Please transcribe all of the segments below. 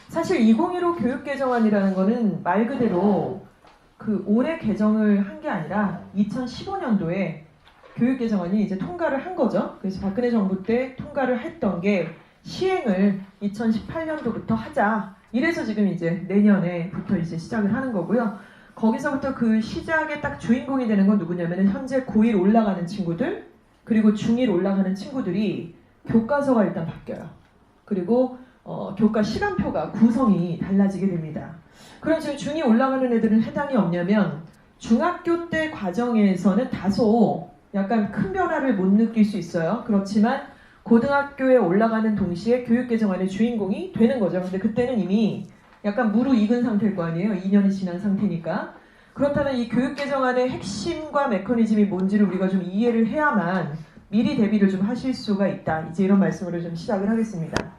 사실 2015 교육개정안이라는 거는 말 그대로 그 올해 개정을 한 게 아니라 2015년도에 교육개정안이 이제 통과를 한 거죠. 그래서 박근혜 정부 때 통과를 했던 게 시행을 2018년도부터 하자. 이래서 지금 이제 내년에부터 이제 시작을 하는 거고요. 거기서부터 그 시작의 딱 주인공이 되는 건 누구냐면은 현재 고1 올라가는 친구들, 그리고 중1 올라가는 친구들이 교과서가 일단 바뀌어요. 그리고 교과 시간표가 구성이 달라지게 됩니다. 그럼 지금 중2 올라가는 애들은 해당이 없냐면 중학교 때 과정에서는 다소 약간 큰 변화를 못 느낄 수 있어요. 그렇지만 고등학교에 올라가는 동시에 교육개정안의 주인공이 되는 거죠. 근데 그때는 이미 약간 무르익은 상태일 거 아니에요. 2년이 지난 상태니까. 그렇다면 이 교육개정안의 핵심과 메커니즘이 뭔지를 우리가 좀 이해를 해야만 미리 대비를 좀 하실 수가 있다. 이제 이런 말씀으로 좀 시작을 하겠습니다.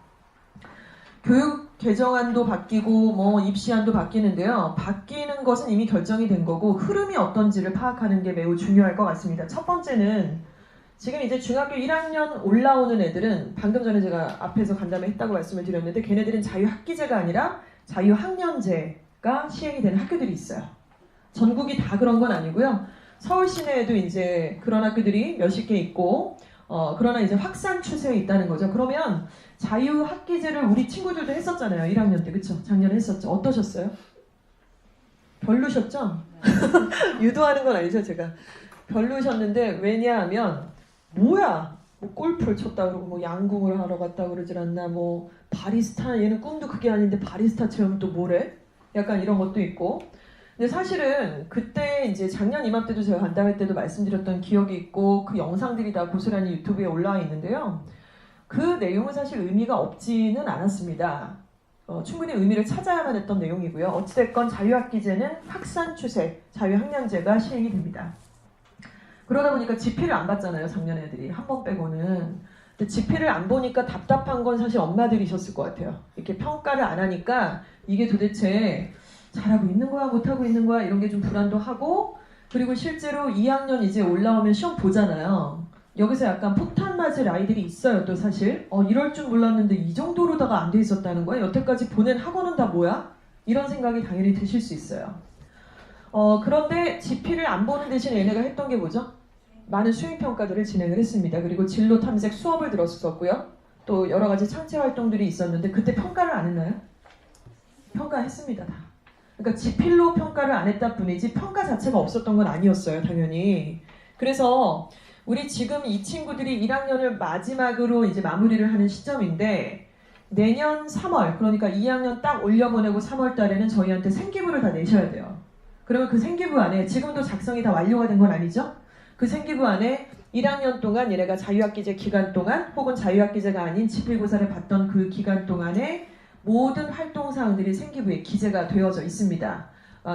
교육 개정안도 바뀌고 뭐 입시안도 바뀌는데요. 바뀌는 것은 이미 결정이 된 거고 흐름이 어떤지를 파악하는 게 매우 중요할 것 같습니다. 첫 번째는 지금 이제 중학교 1학년 올라오는 애들은 방금 전에 제가 앞에서 간담회했다고 말씀을 드렸는데 걔네들은 자유학기제가 아니라 자유학년제가 시행이 되는 학교들이 있어요. 전국이 다 그런 건 아니고요. 서울 시내에도 이제 그런 학교들이 몇십 개 있고 그러나 이제 확산 추세에 있다는 거죠. 그러면 자유학기제를 우리 친구들도 했었잖아요. 1학년 때. 그쵸? 작년에 했었죠. 어떠셨어요? 별로셨죠? 유도하는 건 아니죠, 제가. 별로셨는데 왜냐하면 뭐야? 뭐 골프를 쳤다 그러고 뭐 양궁을 하러 갔다 그러질 않나 뭐 바리스타 얘는 꿈도 그게 아닌데 바리스타 체험 또 뭐래? 약간 이런 것도 있고 근데 사실은 그때 이제 작년 이맘때도 제가 간담회 때도 말씀드렸던 기억이 있고 그 영상들이 다 고스란히 유튜브에 올라와 있는데요. 그 내용은 사실 의미가 없지는 않았습니다. 충분히 의미를 찾아야만 했던 내용이고요. 어찌됐건 자유학기제는 확산 추세, 자유학년제가 시행이 됩니다. 그러다 보니까 지필을 안 받잖아요. 작년 애들이 한 번 빼고는. 근데 지필을 안 보니까 답답한 건 사실 엄마들이셨을 것 같아요. 이렇게 평가를 안 하니까 이게 도대체 잘하고 있는 거야 못하고 있는 거야 이런 게 좀 불안도 하고 그리고 실제로 2학년 이제 올라오면 시험 보잖아요. 여기서 약간 폭탄 맞을 아이들이 있어요. 또 사실 이럴 줄 몰랐는데 이 정도로다가 안 돼 있었다는 거야? 여태까지 보낸 학원은 다 뭐야? 이런 생각이 당연히 드실 수 있어요. 그런데 지필을 안 보는 대신 얘네가 했던 게 뭐죠? 많은 수행평가들을 진행을 했습니다. 그리고 진로 탐색 수업을 들었었고요. 또 여러 가지 창체 활동들이 있었는데 그때 평가를 안 했나요? 평가했습니다. 다. 그러니까 지필로 평가를 안 했다 뿐이지 평가 자체가 없었던 건 아니었어요. 당연히. 그래서 우리 지금 이 친구들이 1학년을 마지막으로 이제 마무리를 하는 시점인데 내년 3월 그러니까 2학년 딱 올려보내고 3월 달에는 저희한테 생기부를 다 내셔야 돼요. 그러면 그 생기부 안에 지금도 작성이 다 완료가 된 건 아니죠? 그 생기부 안에 1학년 동안 얘네가 자유학기제 기간 동안 혹은 자유학기제가 아닌 지필고사를 봤던 그 기간 동안에 모든 활동사항들이 생기부에 기재가 되어져 있습니다.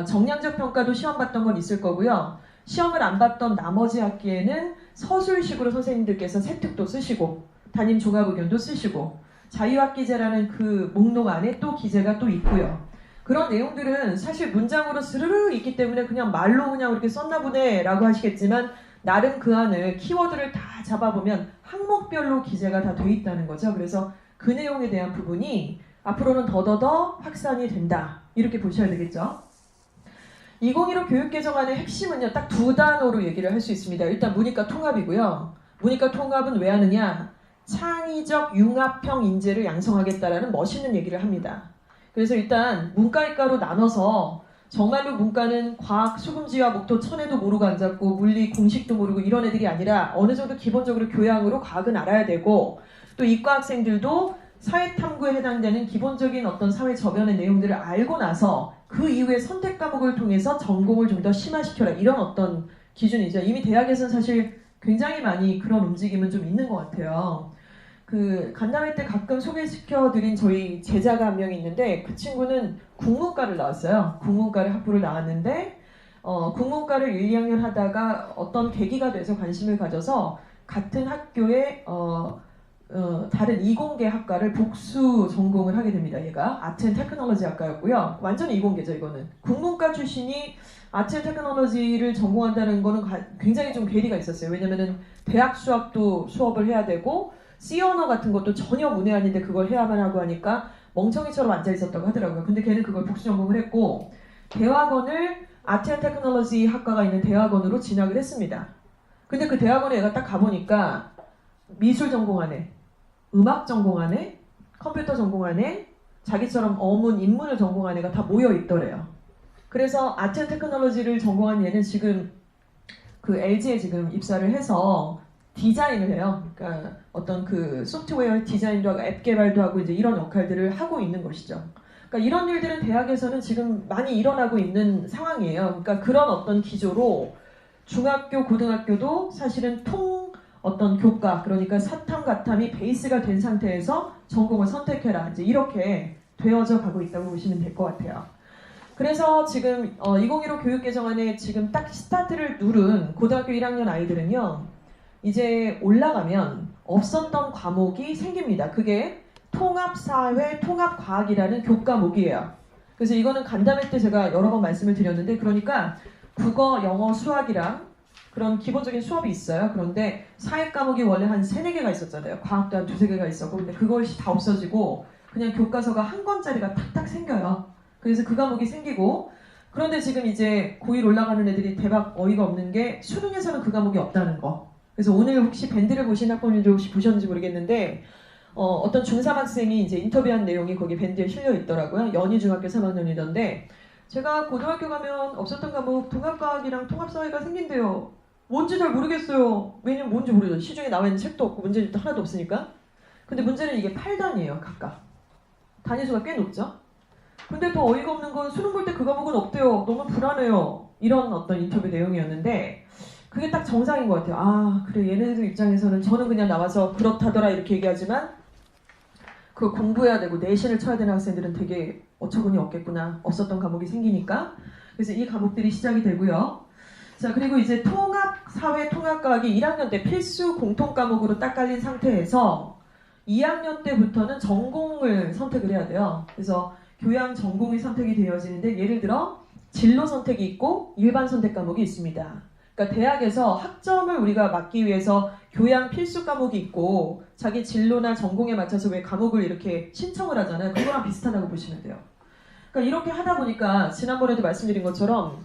정량적 평가도 시험 봤던 건 있을 거고요. 시험을 안 봤던 나머지 학기에는 서술식으로 선생님들께서 세특도 쓰시고 담임 종합의견도 쓰시고 자유학기제라는 그 목록 안에 또 기재가 또 있고요. 그런 내용들은 사실 문장으로 스르르 있기 때문에 그냥 말로 그냥 이렇게 썼나 보네 라고 하시겠지만 나름 그 안을 키워드를 다 잡아보면 항목별로 기재가 다 돼 있다는 거죠. 그래서 그 내용에 대한 부분이 앞으로는 더더더 확산이 된다. 이렇게 보셔야 되겠죠. 2015 교육개정안의 핵심은요. 딱 두 단어로 얘기를 할 수 있습니다. 일단 문이과 통합이고요. 문이과 통합은 왜 하느냐. 창의적 융합형 인재를 양성하겠다라는 멋있는 얘기를 합니다. 그래서 일단 문과이과로 나눠서 정말로 문과는 과학, 수금지와 목토, 천에도 모르고 앉았고 물리, 공식도 모르고 이런 애들이 아니라 어느 정도 기본적으로 교양으로 과학은 알아야 되고 또 이과 학생들도 사회탐구에 해당되는 기본적인 어떤 사회 저변의 내용들을 알고 나서 그 이후에 선택 과목을 통해서 전공을 좀 더 심화시켜라 이런 어떤 기준이죠. 이미 대학에서는 사실 굉장히 많이 그런 움직임은 좀 있는 것 같아요. 그 간담회 때 가끔 소개시켜드린 저희 제자가 한 명이 있는데 그 친구는 국문과를 나왔어요. 국문과를 학부를 나왔는데 국문과를 1, 2학년 하다가 어떤 계기가 돼서 관심을 가져서 같은 학교에 다른 이공계 학과를 복수 전공을 하게 됩니다. 얘가 아트 앤 테크놀로지 학과였고요. 완전히 이공계죠. 이거는 국문과 출신이 아트 앤 테크놀로지를 전공한다는 거는 굉장히 좀 괴리가 있었어요. 왜냐면은 대학 수학도 수업을 해야 되고 C 언어 같은 것도 전혀 문외한인데 그걸 해야만 하고 하니까 멍청이처럼 앉아 있었다고 하더라고요. 근데 걔는 그걸 복수 전공을 했고 대학원을 아트 앤 테크놀로지 학과가 있는 대학원으로 진학을 했습니다. 근데 그 대학원에 얘가 딱 가보니까 미술 전공하네, 음악 전공하네, 컴퓨터 전공하네, 자기처럼 어문, 인문을 전공한 애가 다 모여 있더래요. 그래서 아트 앤 테크놀로지를 전공한 얘는 지금 그 LG에 지금 입사를 해서 디자인을 해요. 그러니까 어떤 그 소프트웨어 디자인도 하고 앱 개발도 하고 이제 이런 역할들을 하고 있는 것이죠. 그러니까 이런 일들은 대학에서는 지금 많이 일어나고 있는 상황이에요. 그러니까 그런 어떤 기조로 중학교, 고등학교도 사실은 어떤 교과, 그러니까 사탐, 가탐이 베이스가 된 상태에서 전공을 선택해라. 이제 이렇게 되어져 가고 있다고 보시면 될 것 같아요. 그래서 지금 2015 교육개정안에 지금 딱 스타트를 누른 고등학교 1학년 아이들은요. 이제 올라가면 없었던 과목이 생깁니다. 그게 통합사회, 통합과학이라는 교과목이에요. 그래서 이거는 간담회 때 제가 여러 번 말씀을 드렸는데 그러니까 국어, 영어, 수학이랑 그런 기본적인 수업이 있어요. 그런데 사회 과목이 원래 한 3, 4개가 있었잖아요. 과학도 한 2, 3개가 있었고 근데 그것이 다 없어지고 그냥 교과서가 한 권짜리가 탁탁 생겨요. 그래서 그 과목이 생기고 그런데 지금 이제 고1 올라가는 애들이 대박 어이가 없는 게 수능에서는 그 과목이 없다는 거. 그래서 오늘 혹시 밴드를 보신 학부모님들 혹시 보셨는지 모르겠는데 어떤 중3 학생이 이제 인터뷰한 내용이 거기 밴드에 실려 있더라고요. 연희 중학교 3학년이던데 제가 고등학교 가면 없었던 과목 통합과학이랑 통합사회가 생긴대요. 뭔지 잘 모르겠어요. 왜냐면 뭔지 모르죠. 시중에 나와 있는 책도 없고 문제집도 하나도 없으니까. 근데 문제는 이게 8단이에요. 각각. 단위수가 꽤 높죠. 근데 더 어이가 없는 건 수능 볼 때 그 과목은 없대요. 너무 불안해요. 이런 어떤 인터뷰 내용이었는데 그게 딱 정상인 것 같아요. 아 그래 얘네들 입장에서는 저는 그냥 나와서 그렇다더라 이렇게 얘기하지만 그걸 공부해야 되고 내신을 쳐야 되는 학생들은 되게 어처구니 없겠구나. 없었던 과목이 생기니까. 그래서 이 과목들이 시작이 되고요. 자 그리고 이제 통합사회 통합과학이 1학년 때 필수 공통과목으로 딱 깔린 상태에서 2학년 때부터는 전공을 선택을 해야 돼요. 그래서 교양 전공이 선택이 되어지는데 예를 들어 진로 선택이 있고 일반 선택 과목이 있습니다. 그러니까 대학에서 학점을 우리가 맞기 위해서 교양 필수 과목이 있고 자기 진로나 전공에 맞춰서 왜 과목을 이렇게 신청을 하잖아요. 그거랑 비슷하다고 보시면 돼요. 그러니까 이렇게 하다 보니까 지난번에도 말씀드린 것처럼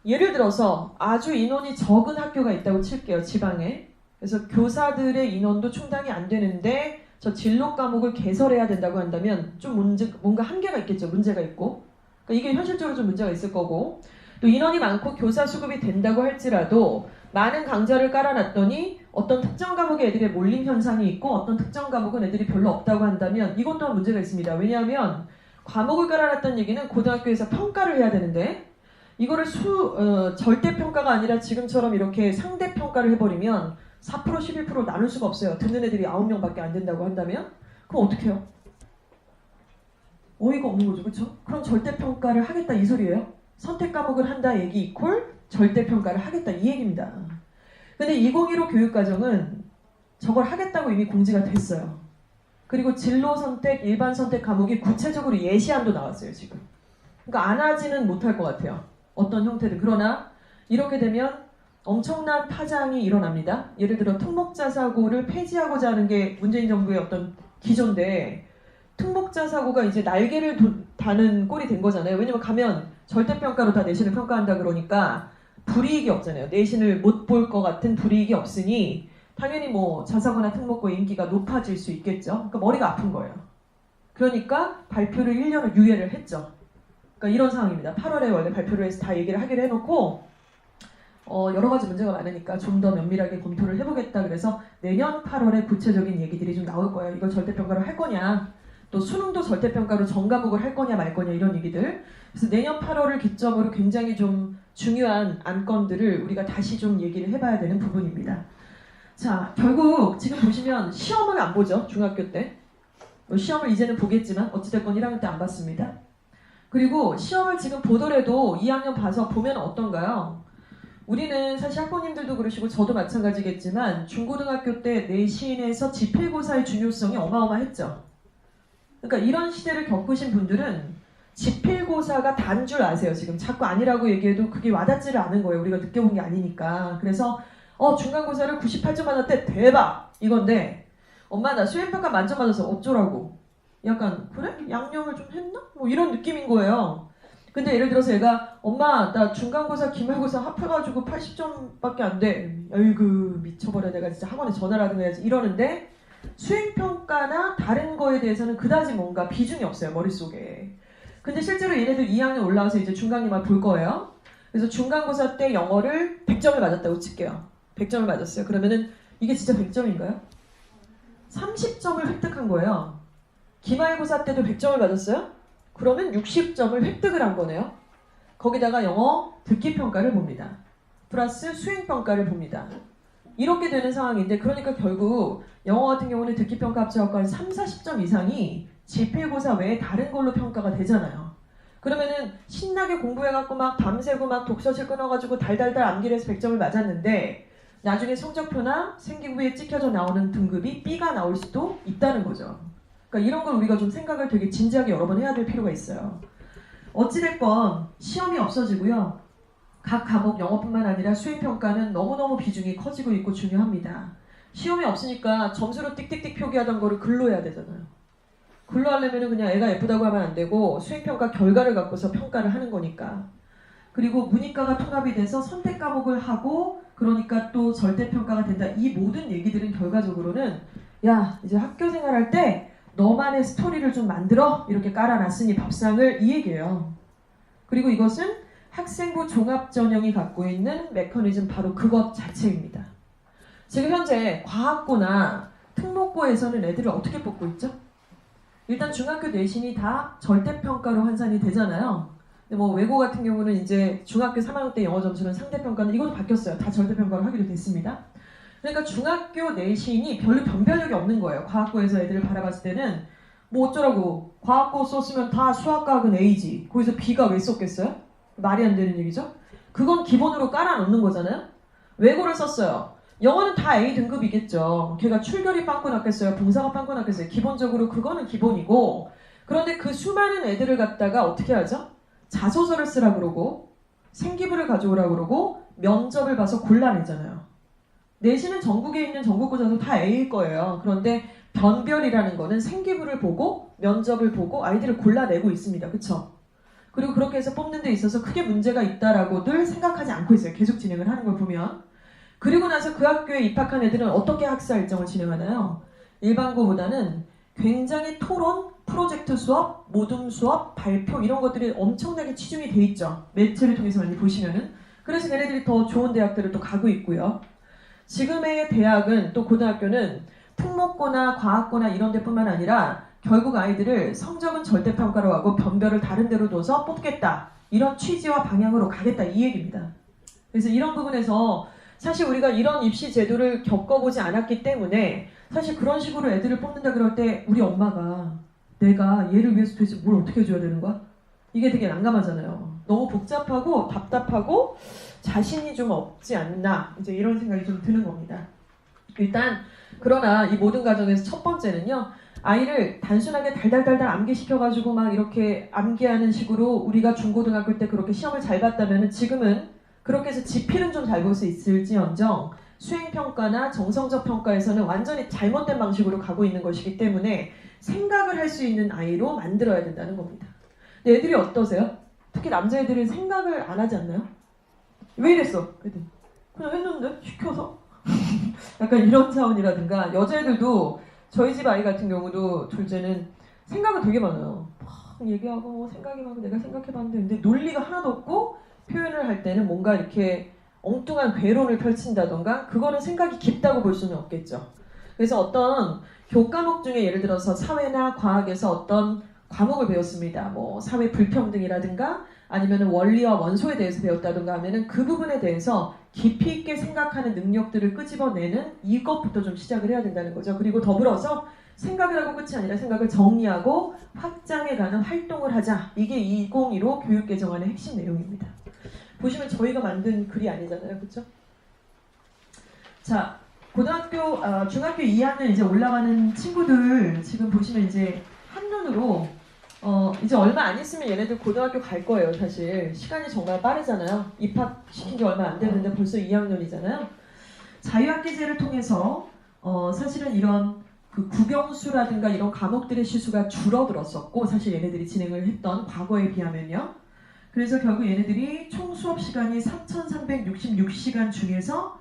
예를 들어서 아주 인원이 적은 학교가 있다고 칠게요. 지방에. 그래서 교사들의 인원도 충당이 안 되는데 저 진로 과목을 개설해야 된다고 한다면 좀 뭔가 한계가 있겠죠. 문제가 있고. 그러니까 이게 현실적으로 좀 문제가 있을 거고 또 인원이 많고 교사 수급이 된다고 할지라도 많은 강좌를 깔아놨더니 어떤 특정 과목에 애들이 몰림 현상이 있고 어떤 특정 과목은 애들이 별로 없다고 한다면 이것 또한 문제가 있습니다. 왜냐하면 과목을 깔아놨다는 얘기는 고등학교에서 평가를 해야 되는데 이거를 절대평가가 아니라 지금처럼 이렇게 상대평가를 해버리면 4% 11% 나눌 수가 없어요. 듣는 애들이 9명밖에 안 된다고 한다면 그럼 어떻게 해요? 어이가 없는 거죠. 그렇죠? 그럼 절대평가를 하겠다 이 소리예요. 선택 과목을 한다 얘기 이퀄 절대평가를 하겠다 이 얘기입니다. 근데 2015 교육과정은 저걸 하겠다고 이미 공지가 됐어요. 그리고 진로 선택, 일반 선택 과목이 구체적으로 예시안도 나왔어요 지금. 그러니까 안 하지는 못할 것 같아요. 어떤 형태든. 그러나 이렇게 되면 엄청난 파장이 일어납니다. 예를 들어 특목자 사고를 폐지하고자 하는 게 문재인 정부의 어떤 기조인데 특목자 사고가 이제 날개를 다는 꼴이 된 거잖아요. 왜냐면 가면 절대평가로 다 내신을 평가한다 그러니까 불이익이 없잖아요. 내신을 못 볼 것 같은 불이익이 없으니 당연히 뭐 자사고나 특목고의 인기가 높아질 수 있겠죠. 그러니까 머리가 아픈 거예요. 그러니까 발표를 1년을 유예를 했죠. 그러니까 이런 상황입니다. 8월에 원래 발표를 해서 다 얘기를 하기로 해놓고 여러 가지 문제가 많으니까 좀 더 면밀하게 검토를 해보겠다. 그래서 내년 8월에 구체적인 얘기들이 좀 나올 거예요. 이걸 절대평가로 할 거냐, 또 수능도 절대평가로 전과목을 할 거냐 말 거냐 이런 얘기들. 그래서 내년 8월을 기점으로 굉장히 좀 중요한 안건들을 우리가 다시 좀 얘기를 해봐야 되는 부분입니다. 자, 결국 지금 보시면 시험을 안 보죠. 중학교 때. 시험을 이제는 보겠지만 어찌됐건 1학년 때 안 봤습니다. 그리고 시험을 지금 보더라도 2학년 봐서 보면 어떤가요? 우리는 사실 학부모님들도 그러시고 저도 마찬가지겠지만 중고등학교 때 내신에서 지필고사의 중요성이 어마어마했죠. 그러니까 이런 시대를 겪으신 분들은 지필고사가 단 줄 아세요. 지금 자꾸 아니라고 얘기해도 그게 와닿지를 않은 거예요. 우리가 느껴본 게 아니니까. 그래서 중간고사를 98점 받았대. 대박! 이건데 엄마 나 수행평가 만점 받아서 어쩌라고. 약간 그래? 양념을 좀 했나? 뭐 이런 느낌인 거예요. 근데 예를 들어서 얘가 엄마 나 중간고사 기말고사 합해가지고 80점밖에 안 돼. 아이고 미쳐버려 내가 진짜 학원에 전화라도 해야지 이러는데 수행평가나 다른 거에 대해서는 그다지 뭔가 비중이 없어요 머릿속에. 근데 실제로 얘네들 2학년 올라와서 이제 중간기말 볼 거예요. 그래서 중간고사 때 영어를 100점을 맞았다고 칠게요. 100점을 맞았어요. 그러면은 이게 진짜 100점인가요? 30점을 획득한 거예요. 기말고사 때도 100점을 맞았어요? 그러면 60점을 획득을 한 거네요. 거기다가 영어 듣기평가를 봅니다. 플러스 수행평가를 봅니다. 이렇게 되는 상황인데 그러니까 결국 영어 같은 경우는 듣기평가 합쳐갖고 한 3, 40점 이상이 지필고사 외에 다른 걸로 평가가 되잖아요. 그러면은 신나게 공부해갖고 막 밤새고 막 독서실 끊어가지고 달달달 암기를 해서 100점을 맞았는데 나중에 성적표나 생기부에 찍혀져 나오는 등급이 B가 나올 수도 있다는 거죠. 그러니까 이런 걸 우리가 좀 생각을 되게 진지하게 여러 번 해야 될 필요가 있어요. 어찌됐건 시험이 없어지고요. 각 과목 영어뿐만 아니라 수행평가는 너무너무 비중이 커지고 있고 중요합니다. 시험이 없으니까 점수로 띡띡띡 표기하던 거를 글로 해야 되잖아요. 글로 하려면 그냥 애가 예쁘다고 하면 안 되고 수행평가 결과를 갖고서 평가를 하는 거니까. 그리고 문이과가 통합이 돼서 선택 과목을 하고 그러니까 또 절대평가가 된다. 이 모든 얘기들은 결과적으로는 야 이제 학교 생활할 때 너만의 스토리를 좀 만들어 이렇게 깔아놨으니 밥상을 이 얘기예요. 그리고 이것은 학생부 종합전형이 갖고 있는 메커니즘 바로 그것 자체입니다. 지금 현재 과학고나 특목고에서는 애들을 어떻게 뽑고 있죠? 일단 중학교 내신이 다 절대평가로 환산이 되잖아요. 근데 뭐 외고 같은 경우는 이제 중학교 3학년 때 영어 점수는 상대평가는 이것도 바뀌었어요. 다 절대평가로 하기로 됐습니다. 그러니까 중학교 내신이 별로 변별력이 없는 거예요. 과학고에서 애들을 바라봤을 때는 뭐 어쩌라고 과학고 썼으면 다 수학과학은 A지. 거기서 B가 왜 썼겠어요? 말이 안 되는 얘기죠. 그건 기본으로 깔아놓는 거잖아요. 외고를 썼어요. 영어는 다 A 등급이겠죠. 걔가 출결이 빵꾸 났겠어요? 봉사가 빵꾸 났겠어요? 기본적으로 그거는 기본이고 그런데 그 수많은 애들을 갖다가 어떻게 하죠? 자소서를 쓰라 그러고 생기부를 가져오라 그러고 면접을 봐서 골라내잖아요. 내신은 전국에 있는 전국고사도 다 A일 거예요. 그런데 변별이라는 거는 생기부를 보고 면접을 보고 아이들을 골라내고 있습니다. 그쵸? 그리고 그렇게 해서 뽑는 데 있어서 크게 문제가 있다라고들 생각하지 않고 있어요. 계속 진행을 하는 걸 보면. 그리고 나서 그 학교에 입학한 애들은 어떻게 학사 일정을 진행하나요? 일반고보다는 굉장히 토론, 프로젝트 수업, 모둠 수업, 발표 이런 것들이 엄청나게 치중이 돼 있죠. 매체를 통해서 많이 보시면은. 그래서 걔네들이 더 좋은 대학들을 또 가고 있고요. 지금의 대학은 또 고등학교는 특목고나 과학고나 이런 데뿐만 아니라 결국 아이들을 성적은 절대평가로 하고 변별을 다른 데로 둬서 뽑겠다. 이런 취지와 방향으로 가겠다. 이 얘기입니다. 그래서 이런 부분에서 사실 우리가 이런 입시 제도를 겪어보지 않았기 때문에 사실 그런 식으로 애들을 뽑는다 그럴 때 우리 엄마가 내가 얘를 위해서 도대체 뭘 어떻게 해줘야 되는 거야? 이게 되게 난감하잖아요. 너무 복잡하고 답답하고 자신이 좀 없지 않나 이제 이런 생각이 좀 드는 겁니다. 일단 그러나 이 모든 과정에서 첫 번째는요. 아이를 단순하게 달달달달 암기시켜가지고 막 이렇게 암기하는 식으로 우리가 중고등학교 때 그렇게 시험을 잘 봤다면 지금은 그렇게 해서 지필은 좀 잘 볼 수 있을지언정 수행평가나 정성적 평가에서는 완전히 잘못된 방식으로 가고 있는 것이기 때문에 생각을 할 수 있는 아이로 만들어야 된다는 겁니다. 근데 애들이 어떠세요? 특히 남자애들은 생각을 안 하지 않나요? 왜 이랬어? 애들 그냥 했는데 시켜서 약간 이런 차원이라든가 여자애들도 저희 집 아이 같은 경우도 둘째는 생각은 되게 많아요. 막 얘기하고 뭐 생각이 많고 내가 생각해봤는데 근데 논리가 하나도 없고 표현을 할 때는 뭔가 이렇게 엉뚱한 궤론을 펼친다던가 그거는 생각이 깊다고 볼 수는 없겠죠. 그래서 어떤 교과목 중에 예를 들어서 사회나 과학에서 어떤 과목을 배웠습니다. 뭐 사회 불평등이라든가 아니면 원리와 원소에 대해서 배웠다든가 하면은 그 부분에 대해서 깊이 있게 생각하는 능력들을 끄집어내는 이것부터 좀 시작을 해야 된다는 거죠. 그리고 더불어서 생각을 하고 끝이 아니라 생각을 정리하고 확장해가는 활동을 하자. 이게 2015 교육개정안의 핵심 내용입니다. 보시면 저희가 만든 글이 아니잖아요. 그렇죠? 자, 고등학교, 중학교 2학년 이제 올라가는 친구들 지금 보시면 이제 한눈으로 이제 얼마 안 있으면 얘네들 고등학교 갈 거예요. 사실 시간이 정말 빠르잖아요. 입학시킨 지 얼마 안 됐는데 벌써 2학년이잖아요. 자유학기제를 통해서 사실은 이런 그 국영수라든가 이런 과목들의 시수가 줄어들었었고 사실 얘네들이 진행을 했던 과거에 비하면요. 그래서 결국 얘네들이 총 수업 시간이 3,366시간 중에서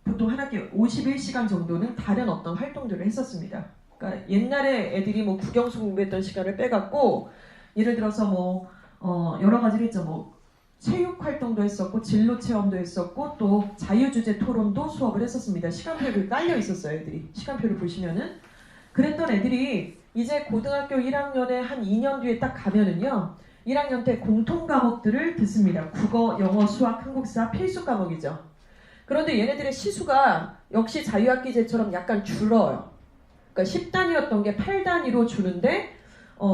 보통 한 학기에 51시간 정도는 다른 어떤 활동들을 했었습니다. 그러니까 옛날에 애들이 뭐 국영수 공부했던 시간을 빼갖고 예를 들어서 뭐 여러 가지를 했죠. 뭐 체육 활동도 했었고 진로 체험도 했었고 또 자유주제 토론도 수업을 했었습니다. 시간표를 깔려 있었어요. 애들이 시간표를 보시면은 그랬던 애들이 이제 고등학교 1학년에 한 2년 뒤에 딱 가면은요 1학년 때 공통 과목들을 듣습니다. 국어, 영어, 수학, 한국사 필수 과목이죠. 그런데 얘네들의 시수가 역시 자유학기제처럼 약간 줄어요. 그러니까 10단위였던 게 8단위로 주는데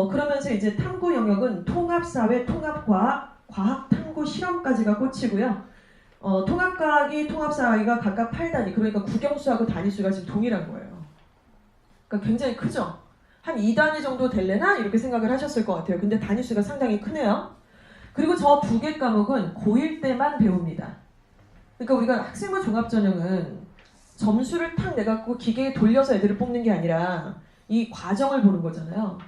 그러면서 이제 탐구 영역은 통합사회, 통합과학, 과학탐구 실험까지가 꽂히고요. 통합과학이 통합사회가 각각 8단위, 그러니까 국영수하고 단위수가 지금 동일한 거예요. 그러니까 굉장히 크죠? 한 2단위 정도 될래나? 이렇게 생각을 하셨을 것 같아요. 근데 단위수가 상당히 크네요. 그리고 저 두 개 과목은 고1 때만 배웁니다. 그러니까 우리가 학생부 종합전형은 점수를 탁 내갖고 기계에 돌려서 애들을 뽑는 게 아니라 이 과정을 보는 거잖아요.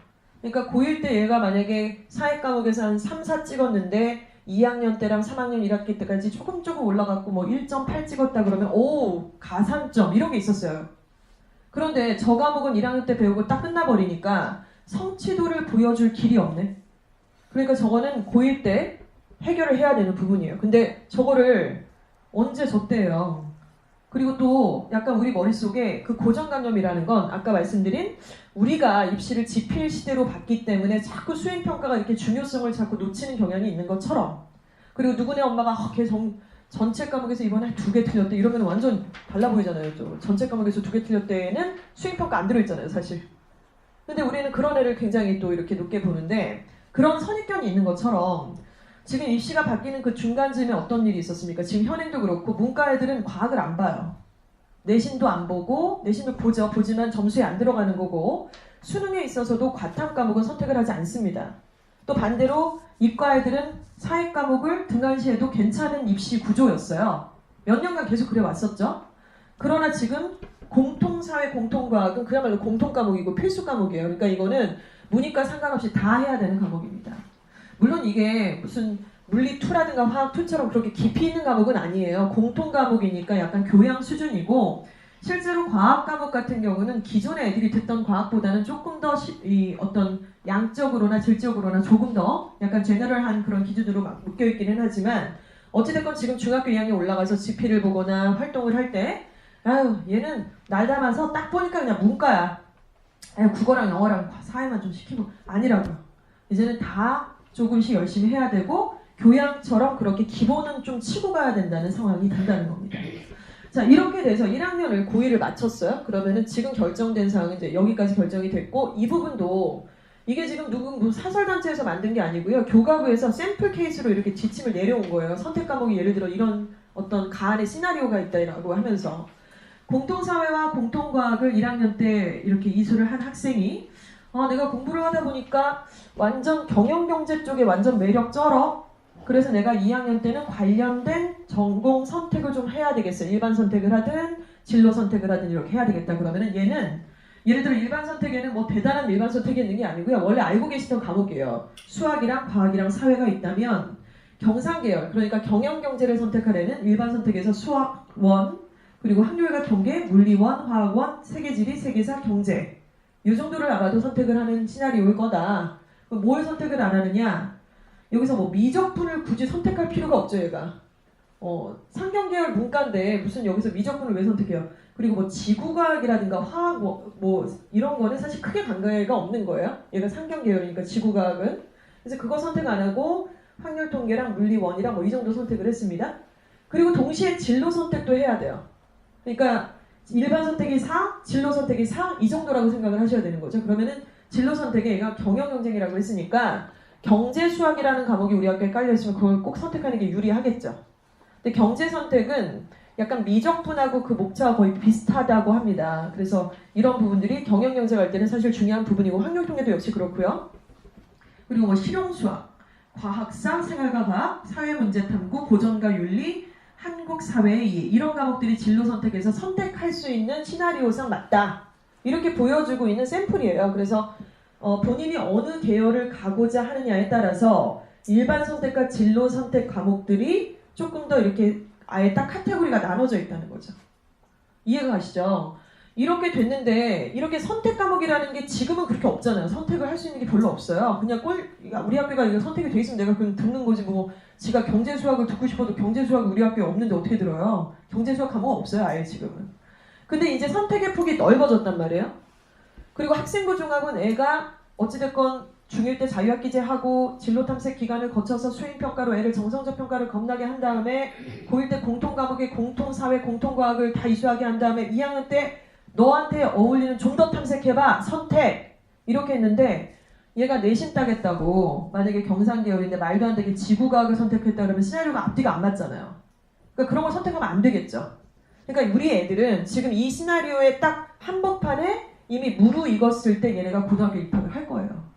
그러니까 고1 때 얘가 만약에 사회 과목에서 한 3, 4 찍었는데 2학년 때랑 3학년 1학기 때까지 조금 올라갔고 뭐 1.8 찍었다 그러면 오 가산점 이런 게 있었어요. 그런데 저 과목은 1학년 때 배우고 딱 끝나버리니까 성취도를 보여줄 길이 없네. 그러니까 저거는 고1 때 해결을 해야 되는 부분이에요. 근데 저거를 언제 줬대요. 그리고 또 약간 우리 머릿속에 그 고정관념이라는 건 아까 말씀드린 우리가 입시를 지필 시대로 봤기 때문에 자꾸 수행평가가 이렇게 중요성을 자꾸 놓치는 경향이 있는 것처럼 그리고 누구네 엄마가 걔 전체 과목에서 이번에 2개 틀렸대 이러면 완전 달라 보이잖아요. 또 전체 과목에서 2개 틀렸대에는 수행평가 안 들어있잖아요 사실. 근데 우리는 그런 애를 굉장히 또 이렇게 높게 보는데 그런 선입견이 있는 것처럼 지금 입시가 바뀌는 그 중간쯤에 어떤 일이 있었습니까? 지금 현행도 그렇고 문과 애들은 과학을 안 봐요. 내신도 안 보고 내신도 보지만 점수에 안 들어가는 거고 수능에 있어서도 과탐 과목은 선택을 하지 않습니다. 또 반대로 이과 애들은 사회 과목을 등한시해도 괜찮은 입시 구조였어요. 몇 년간 계속 그래왔었죠. 그러나 지금 공통사회, 공통과학은 그야말로 공통과목이고 필수 과목이에요. 그러니까 이거는 문이과 상관없이 다 해야 되는 과목입니다. 물론 이게 무슨 물리2라든가 화학2처럼 그렇게 깊이 있는 과목은 아니에요. 공통 과목이니까 약간 교양 수준이고 실제로 과학 과목 같은 경우는 기존에 애들이 듣던 과학보다는 조금 더 어떤 양적으로나 질적으로나 조금 더 약간 제너럴한 그런 기준으로 막 묶여있기는 하지만 어찌됐건 지금 중학교 2학년 올라가서 지필을 보거나 활동을 할 때 아유 얘는 날 담아서 딱 보니까 그냥 문과야. 아유 국어랑 영어랑 사회만 좀 시키고 아니라고요. 이제는 다 조금씩 열심히 해야 되고 교양처럼 그렇게 기본은 좀 치고 가야 된다는 상황이 된다는 겁니다. 자 이렇게 돼서 1학년을 고1을 마쳤어요. 그러면은 지금 결정된 사항은 이제 여기까지 결정이 됐고 이 부분도 이게 지금 누구 사설단체에서 만든 게 아니고요. 교과부에서 샘플 케이스로 이렇게 지침을 내려온 거예요. 선택 과목이 예를 들어 이런 어떤 가안의 시나리오가 있다라고 하면서 공통사회와 공통과학을 1학년 때 이렇게 이수를 한 학생이 내가 공부를 하다 보니까 완전 경영경제 쪽에 완전 매력 쩔어. 그래서 내가 2학년 때는 관련된 전공 선택을 좀 해야 되겠어. 일반 선택을 하든 진로 선택을 하든 이렇게 해야 되겠다. 그러면은 얘는 예를 들어 일반 선택에는 뭐 대단한 일반 선택이 있는 게 아니고요. 원래 알고 계시던 과목이에요. 수학이랑 과학이랑 사회가 있다면 경상계열, 그러니까 경영경제를 선택하려는 일반 선택에서 수학 1, 그리고 학률과 통계, 물리 1, 화학 1, 세계지리, 세계사, 경제 이 정도를 알아도 선택을 하는 시나리오일 거다. 뭘 선택을 안 하느냐? 여기서 뭐 미적분을 굳이 선택할 필요가 없죠, 얘가. 상경계열 문과인데 무슨 여기서 미적분을 왜 선택해요? 그리고 뭐 지구과학이라든가 화학 뭐 이런 거는 사실 크게 관계가 없는 거예요. 얘가 상경계열이니까 지구과학은. 그래서 그거 선택 안 하고 확률 통계랑 물리 1이랑 뭐 이 정도 선택을 했습니다. 그리고 동시에 진로 선택도 해야 돼요. 그러니까 일반 선택이 4, 진로 선택이 4, 이 정도라고 생각을 하셔야 되는 거죠. 그러면은 진로 선택에 얘가 경영경쟁이라고 했으니까 경제 수학이라는 과목이 우리 학교에 깔려있으면 그걸 꼭 선택하는 게 유리하겠죠. 근데 경제 선택은 약간 미적분하고 그 목차가 거의 비슷하다고 합니다. 그래서 이런 부분들이 경영경제 갈 때는 사실 중요한 부분이고 확률통계도 역시 그렇고요. 그리고 뭐 실용수학, 과학사, 생활과학, 사회문제탐구, 고전과 윤리, 한국 사회의 이해 이런 과목들이 진로 선택에서 선택할 수 있는 시나리오상 맞다. 이렇게 보여주고 있는 샘플이에요. 그래서 본인이 어느 계열을 가고자 하느냐에 따라서 일반 선택과 진로 선택 과목들이 조금 더 이렇게 아예 딱 카테고리가 나눠져 있다는 거죠. 이해가 가시죠? 이렇게 됐는데 이렇게 선택 과목이라는 게 지금은 그렇게 없잖아요. 선택을 할 수 있는 게 별로 없어요. 그냥 우리 학교가 이거 선택이 돼 있으면 내가 그냥 듣는 거지 뭐 지가 경제 수학을 듣고 싶어도 경제 수학이 우리 학교에 없는데 어떻게 들어요? 경제 수학 과목 없어요. 아예 지금은. 근데 이제 선택의 폭이 넓어졌단 말이에요. 그리고 학생부 종합은 애가 어찌됐건 중1 때 자유학기제하고 진로 탐색 기간을 거쳐서 수행평가로 애를 정성적 평가를 겁나게 한 다음에 고1 때 공통과목의 공통사회, 공통과학을 다 이수하게 한 다음에 2학년 때 너한테 어울리는 좀 더 탐색해봐 선택 이렇게 했는데 얘가 내신 따겠다고 만약에 경상계열인데 말도 안 되게 지구과학을 선택했다 그러면 시나리오가 앞뒤가 안 맞잖아요. 그러니까 그런 걸 선택하면 안 되겠죠. 그러니까 우리 애들은 지금 이 시나리오에 딱 한복판에 이미 무르익었을 때 얘네가 고등학교 입학을 할 거예요.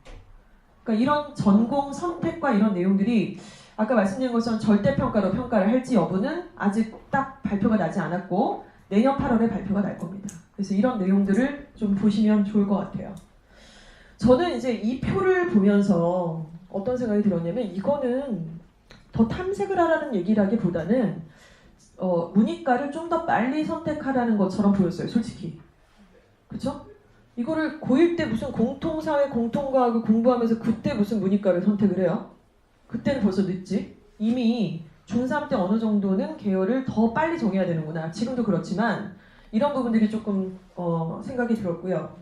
그러니까 이런 전공 선택과 이런 내용들이 아까 말씀드린 것처럼 절대평가로 평가를 할지 여부는 아직 딱 발표가 나지 않았고 내년 8월에 발표가 날 겁니다. 그래서 이런 내용들을 좀 보시면 좋을 것 같아요. 저는 이제 이 표를 보면서 어떤 생각이 들었냐면 이거는 더 탐색을 하라는 얘기라기보다는 문이과를 좀 더 빨리 선택하라는 것처럼 보였어요. 솔직히. 그쵸? 이거를 고1 때 무슨 공통사회, 공통과학을 공부하면서 그때 무슨 문이과를 선택을 해요? 그때는 벌써 늦지? 이미 중3 때 어느 정도는 계열을 더 빨리 정해야 되는구나. 지금도 그렇지만 이런 부분들이 조금 생각이 들었고요.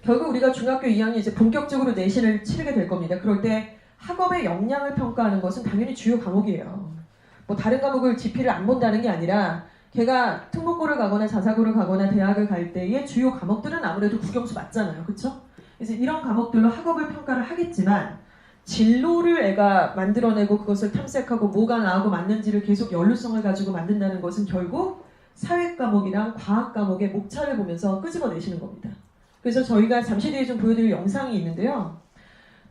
결국 우리가 중학교 2학년 이제 본격적으로 내신을 치르게 될 겁니다. 그럴 때 학업의 역량을 평가하는 것은 당연히 주요 과목이에요. 뭐 다른 과목을 지필을 안 본다는 게 아니라 걔가 특목고를 가거나 자사고를 가거나 대학을 갈 때의 주요 과목들은 아무래도 국영수 맞잖아요. 그렇죠? 그래서 이런 과목들로 학업을 평가를 하겠지만 진로를 애가 만들어내고 그것을 탐색하고 뭐가 나하고 맞는지를 계속 연루성을 가지고 만든다는 것은 결국 사회 과목이랑 과학 과목의 목차를 보면서 끄집어내시는 겁니다. 그래서 저희가 잠시 뒤에 좀 보여드릴 영상이 있는데요.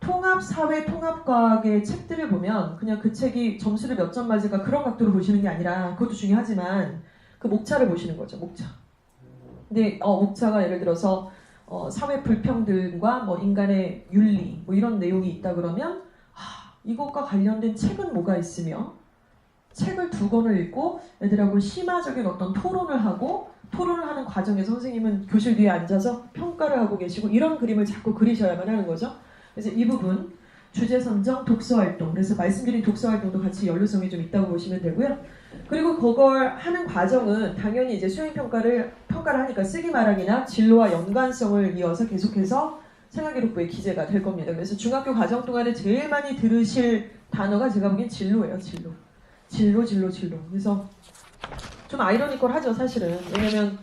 통합사회, 통합과학의 책들을 보면 그냥 그 책이 점수를 몇 점 맞을까 그런 각도로 보시는 게 아니라 그것도 중요하지만 그 목차를 보시는 거죠. 목차. 근데 목차가 예를 들어서 사회 불평등과 뭐 인간의 윤리 뭐 이런 내용이 있다 그러면 이것과 관련된 책은 뭐가 있으며 책을 2권을 읽고 애들하고 심화적인 어떤 토론을 하고 토론을 하는 과정에서 선생님은 교실 뒤에 앉아서 평가를 하고 계시고 이런 그림을 자꾸 그리셔야만 하는 거죠. 그래서 이 부분 주제 선정, 독서활동 그래서 말씀드린 독서활동도 같이 연루성이 좀 있다고 보시면 되고요. 그리고 그걸 하는 과정은 당연히 이제 수행평가를 하니까 쓰기 말하기나 진로와 연관성을 이어서 계속해서 생활기록부에 기재가 될 겁니다. 그래서 중학교 과정 동안에 제일 많이 들으실 단어가 제가 보기엔 진로예요. 진로. 그래서 좀 아이러니컬하죠 사실은. 왜냐면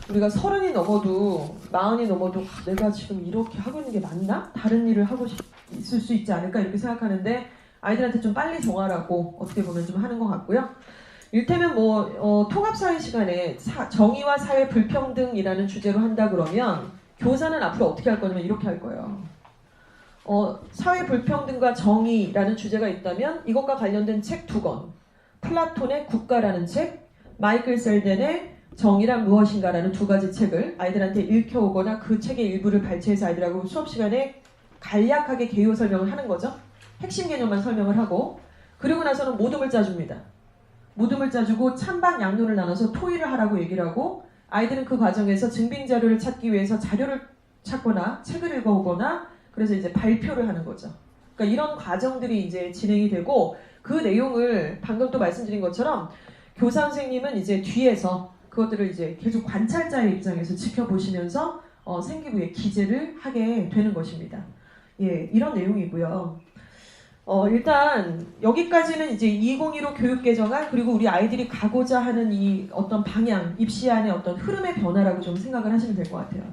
우리가 30이 넘어도 40이 넘어도 내가 지금 이렇게 하고 있는 게 맞나? 다른 일을 하고 있을 수 있지 않을까 이렇게 생각하는데 아이들한테 좀 빨리 정하라고 어떻게 보면 좀 하는 것 같고요. 일테면 통합사회 시간에 정의와 사회 불평등이라는 주제로 한다 그러면 교사는 앞으로 어떻게 할 거냐면 이렇게 할 거예요. 사회 불평등과 정의라는 주제가 있다면 이것과 관련된 책 2권 플라톤의 국가라는 책, 마이클 셀덴의 정의란 무엇인가라는 2가지 책을 아이들한테 읽혀오거나 그 책의 일부를 발췌해서 아이들하고 수업 시간에 간략하게 개요 설명을 하는 거죠. 핵심 개념만 설명을 하고 그리고 나서는 모둠을 짜줍니다. 모둠을 짜주고 찬반 양론을 나눠서 토의를 하라고 얘기를 하고 아이들은 그 과정에서 증빙 자료를 찾기 위해서 자료를 찾거나 책을 읽어오거나 그래서 이제 발표를 하는 거죠. 그러니까 이런 과정들이 이제 진행이 되고 그 내용을 방금 또 말씀드린 것처럼 교사 선생님은 이제 뒤에서 그것들을 이제 계속 관찰자의 입장에서 지켜보시면서 생기부에 기재를 하게 되는 것입니다. 예, 이런 내용이고요. 일단 여기까지는 이제 2015 교육개정안 그리고 우리 아이들이 가고자 하는 이 어떤 방향, 입시안의 어떤 흐름의 변화라고 좀 생각을 하시면 될 것 같아요.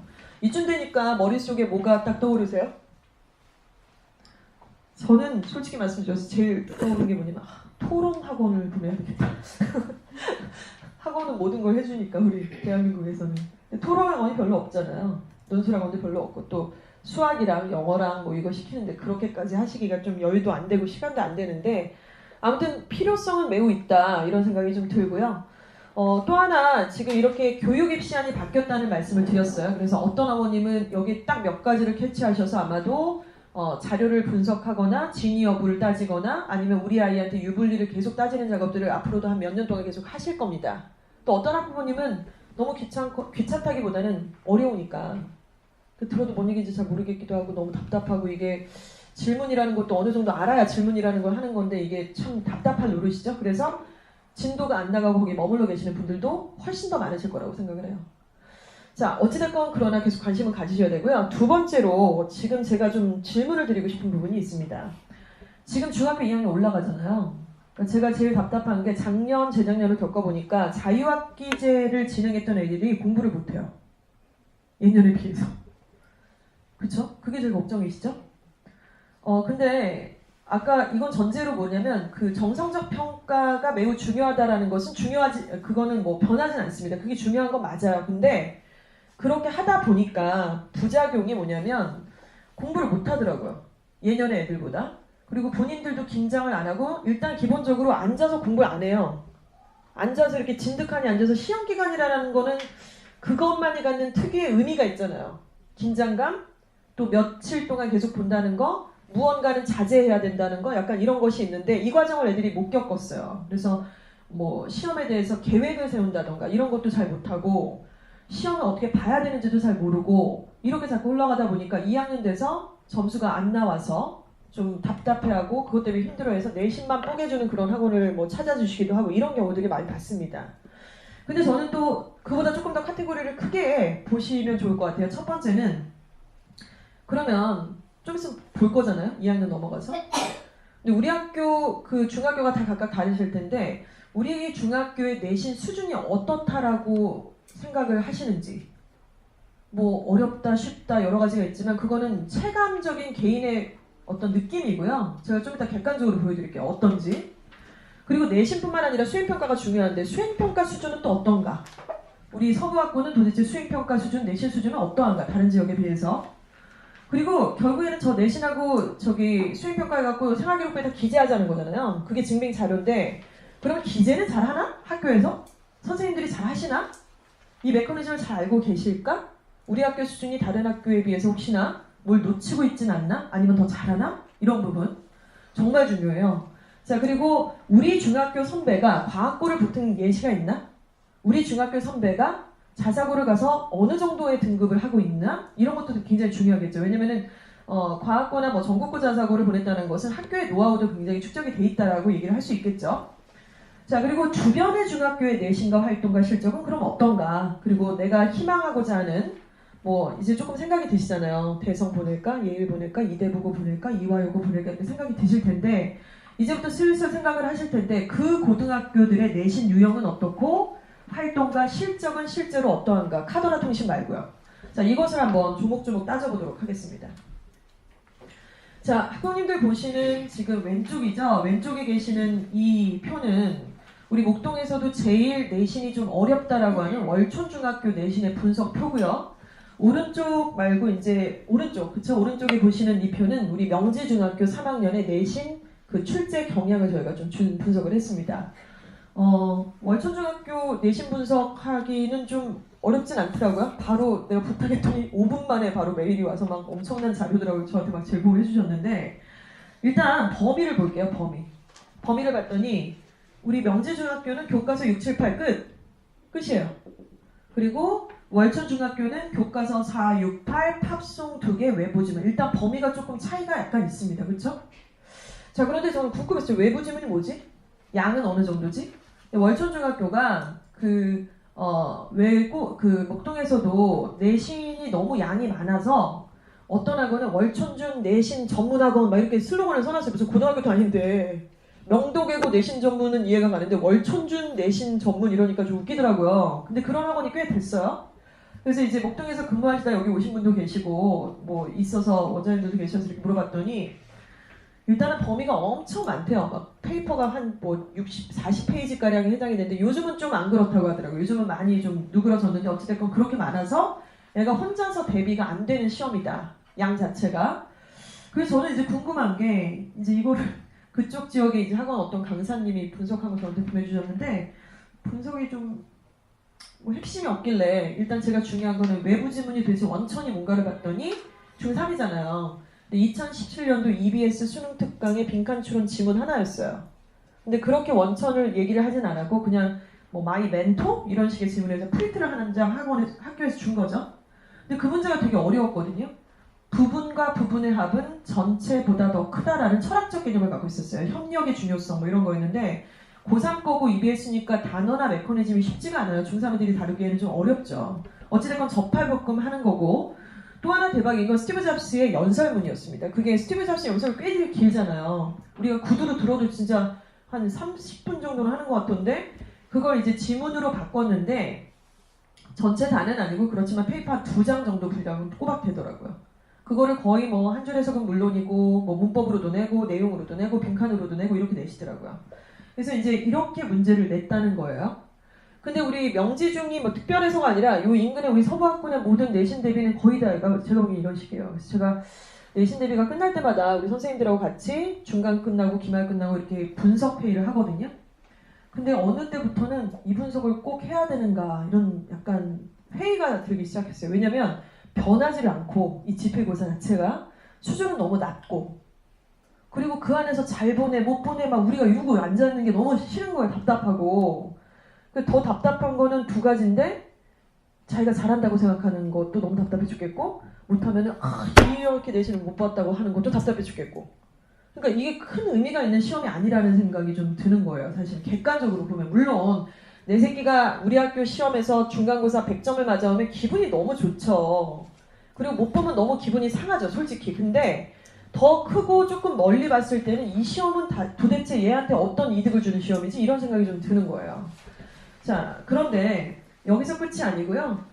이쯤 되니까 머릿속에 뭐가 딱 떠오르세요? 저는 솔직히 말씀드려서 제일 떠오르는 게 뭐냐면 토론 학원을 보내야 되겠다. 학원은 모든 걸 해주니까 우리 대한민국에서는 토론 학원이 별로 없잖아요. 논술 학원도 별로 없고 또 수학이랑 영어랑 뭐 이거 시키는데 그렇게까지 하시기가 좀 여유도 안 되고 시간도 안 되는데 아무튼 필요성은 매우 있다 이런 생각이 좀 들고요. 또 하나 지금 이렇게 교육 입시안이 바뀌었다는 말씀을 드렸어요. 그래서 어떤 어머님은 여기 딱 몇 가지를 캐치하셔서 아마도 자료를 분석하거나 진위 여부를 따지거나 아니면 우리 아이한테 유불리를 계속 따지는 작업들을 앞으로도 한 몇 년 동안 계속 하실 겁니다. 또 어떤 학부모님은 너무 귀찮다기보다는 어려우니까 들어도 뭔 얘기인지 잘 모르겠기도 하고 너무 답답하고 이게 질문이라는 것도 어느 정도 알아야 질문이라는 걸 하는 건데 이게 참 답답한 노릇이죠. 그래서 진도가 안 나가고 거기 머물러 계시는 분들도 훨씬 더 많으실 거라고 생각을 해요. 자, 어찌됐건 그러나 계속 관심을 가지셔야 되고요. 두 번째로 지금 제가 좀 질문을 드리고 싶은 부분이 있습니다. 지금 중학교 2학년 올라가잖아요. 그러니까 제가 제일 답답한 게 작년, 재작년을 겪어보니까 자유학기제를 진행했던 애들이 공부를 못해요. 예년에 비해서. 그쵸? 그게 제일 걱정이시죠? 근데 아까 이건 전제로 뭐냐면 그 정성적 평가가 매우 중요하다라는 것은 그거는 뭐 변하진 않습니다. 그게 중요한 건 맞아요. 근데 그렇게 하다 보니까 부작용이 뭐냐면 공부를 못 하더라고요. 예년의 애들보다. 그리고 본인들도 긴장을 안 하고 일단 기본적으로 앉아서 공부를 안 해요. 앉아서 이렇게 진득하니 앉아서 시험 기간이라는 거는 그것만이 갖는 특유의 의미가 있잖아요. 긴장감, 또 며칠 동안 계속 본다는 거, 무언가는 자제해야 된다는 거, 약간 이런 것이 있는데 이 과정을 애들이 못 겪었어요. 그래서 뭐 시험에 대해서 계획을 세운다던가 이런 것도 잘 못하고 시험을 어떻게 봐야 되는지도 잘 모르고 이렇게 자꾸 올라가다 보니까 2학년 돼서 점수가 안 나와서 좀 답답해하고 그것 때문에 힘들어해서 내신만 뽀개주는 그런 학원을 뭐 찾아주시기도 하고 이런 경우들이 많이 봤습니다. 근데 저는 또 그보다 조금 더 카테고리를 크게 보시면 좋을 것 같아요. 첫 번째는 그러면 좀 있으면 볼 거잖아요. 2학년 넘어가서. 근데 우리 학교 그 중학교가 다 각각 다르실 텐데 우리 중학교의 내신 수준이 어떻다라고 생각을 하시는지 뭐 어렵다 쉽다 여러 가지가 있지만 그거는 체감적인 개인의 어떤 느낌이고요. 제가 좀 이따 객관적으로 보여드릴게요. 어떤지. 그리고 내신뿐만 아니라 수행평가가 중요한데 수행평가 수준은 또 어떤가? 우리 서부학부는 도대체 수행평가 수준, 내신 수준은 어떠한가? 다른 지역에 비해서. 그리고 결국에는 저 내신하고 저기 수행평가해갖고 생활기록부에다 기재하자는 거잖아요. 그게 증빙 자료인데 그럼 기재는 잘하나? 학교에서? 선생님들이 잘하시나? 이 메커니즘을 잘 알고 계실까? 우리 학교 수준이 다른 학교에 비해서 혹시나 뭘 놓치고 있진 않나? 아니면 더 잘하나? 이런 부분 정말 중요해요. 자, 그리고 우리 중학교 선배가 과학고를 붙은 예시가 있나? 우리 중학교 선배가 자사고를 가서 어느 정도의 등급을 하고 있나? 이런 것도 굉장히 중요하겠죠. 왜냐면은 과학고나 뭐 전국고 자사고를 보냈다는 것은 학교의 노하우도 굉장히 축적이 돼 있다라고 얘기를 할 수 있겠죠. 자, 그리고 주변의 중학교의 내신과 활동과 실적은 그럼 어떤가? 그리고 내가 희망하고자 하는 뭐 이제 조금 생각이 드시잖아요. 대성 보낼까? 예일 보낼까? 이대부고 보낼까? 이화여고 보낼까? 이렇게 생각이 드실 텐데 이제부터 슬슬 생각을 하실 텐데 그 고등학교들의 내신 유형은 어떻고 활동과 실적은 실제로 어떠한가? 카더라 통신 말고요. 자, 이것을 한번 조목조목 따져보도록 하겠습니다. 자, 학부모님들 보시는 지금 왼쪽이죠? 왼쪽에 계시는 이 표는 우리 목동에서도 제일 내신이 좀 어렵다라고 하는 월촌중학교 내신의 분석표고요. 오른쪽 말고 이제 오른쪽, 그쵸? 오른쪽에 보시는 이 표는 우리 명지중학교 3학년의 내신 그 출제 경향을 저희가 좀 분석을 했습니다. 월촌중학교 내신 분석하기는 좀 어렵진 않더라고요. 바로 내가 부탁했더니 5분 만에 바로 메일이 와서 막 엄청난 자료들하고 저한테 막 제공을 해주셨는데 일단 범위를 볼게요. 범위를 봤더니 우리 명지중학교는 교과서 6, 7, 8 끝이에요. 그리고 월천중학교는 교과서 4, 6, 8, 팝송 2개, 외부지문. 일단 범위가 조금 차이가 약간 있습니다. 그렇죠? 자, 그런데 저는 궁금했어요. 외부지문이 뭐지? 양은 어느 정도지? 월천중학교가 목동에서도 내신이 너무 양이 많아서 어떤 학원은 월천중 내신 전문학원 막 이렇게 슬로건을 써놨어요. 무슨 고등학교도 아닌데 명도계고 내신 전문은 이해가 가는데 월천중 내신 전문 이러니까 좀 웃기더라고요. 근데 그런 학원이 꽤 됐어요. 그래서 이제 목동에서 근무하시다 여기 오신 분도 계시고 뭐 있어서 원장님들도 계셔서 이렇게 물어봤더니 일단은 범위가 엄청 많대요. 막 페이퍼가 한 뭐 60, 40페이지가량에 해당이 되는데 요즘은 좀 안 그렇다고 하더라고요. 요즘은 많이 좀 누그러졌는데 어찌됐건 그렇게 많아서 애가 혼자서 대비가 안 되는 시험이다. 양 자체가. 그래서 저는 이제 궁금한 게 이제 이거를 그쪽 지역에 이제 학원 어떤 강사님이 분석한 거 저한테 보내주셨는데 분석이 좀 뭐 핵심이 없길래 일단 제가 중요한 거는 외부 지문이 도대체 원천이 뭔가를 봤더니 중3이잖아요. 근데 2017년도 EBS 수능 특강의 빈칸 추론 지문 하나였어요. 근데 그렇게 원천을 얘기를 하진 않았고 그냥 뭐 마이 멘토? 이런 식의 지문에서 프린트를 한 장 학교에서 준 거죠. 근데 그 문제가 되게 어려웠거든요. 부분과 부분의 합은 전체보다 더 크다라는 철학적 개념을 갖고 있었어요. 협력의 중요성 뭐 이런 거였는데 고3 거고 EBS니까 단어나 메커니즘이 쉽지가 않아요. 중3 애들이 다루기에는 좀 어렵죠. 어찌됐건 접할볶음 하는 거고 또 하나 대박인 건 스티브 잡스의 연설문이었습니다. 그게 스티브 잡스 연설이 꽤 길잖아요. 우리가 구두로 들어도 진짜 한 30분 정도는 하는 것 같던데 그걸 이제 지문으로 바꿨는데 전체 다는 아니고 그렇지만 페이퍼 2장 정도 분량은 꼬박 되더라고요. 그거를 거의 뭐 한 줄 해석은 물론이고 뭐 문법으로도 내고 내용으로도 내고 빈칸으로도 내고 이렇게 내시더라고요. 그래서 이제 이렇게 문제를 냈다는 거예요. 근데 우리 명지중이 뭐 특별해서가 아니라 요 인근에 우리 서부학군의 모든 내신 대비는 거의 다 제가 보기엔 이런 식이에요. 그래서 제가 내신 대비가 끝날 때마다 우리 선생님들하고 같이 중간 끝나고 기말 끝나고 이렇게 분석 회의를 하거든요. 근데 어느 때부터는 이 분석을 꼭 해야 되는가 이런 약간 회의가 들기 시작했어요. 왜냐면 변하지를 않고 이 지필고사 자체가 수준은 너무 낮고 그리고 그 안에서 잘 보내 못 보내 막 우리가 이러고 앉아있는 게 너무 싫은 거예요. 답답하고 더 답답한 거는 두 가지인데 자기가 잘한다고 생각하는 것도 너무 답답해 죽겠고 못하면은 이렇게 내신을 못 봤다고 하는 것도 답답해 죽겠고 그러니까 이게 큰 의미가 있는 시험이 아니라는 생각이 좀 드는 거예요. 사실 객관적으로 보면 물론 내 새끼가 우리 학교 시험에서 중간고사 100점을 맞아오면 기분이 너무 좋죠. 그리고 못 보면 너무 기분이 상하죠. 솔직히. 근데 더 크고 조금 멀리 봤을 때는 이 시험은 도대체 얘한테 어떤 이득을 주는 시험이지? 이런 생각이 좀 드는 거예요. 자, 그런데 여기서 끝이 아니고요.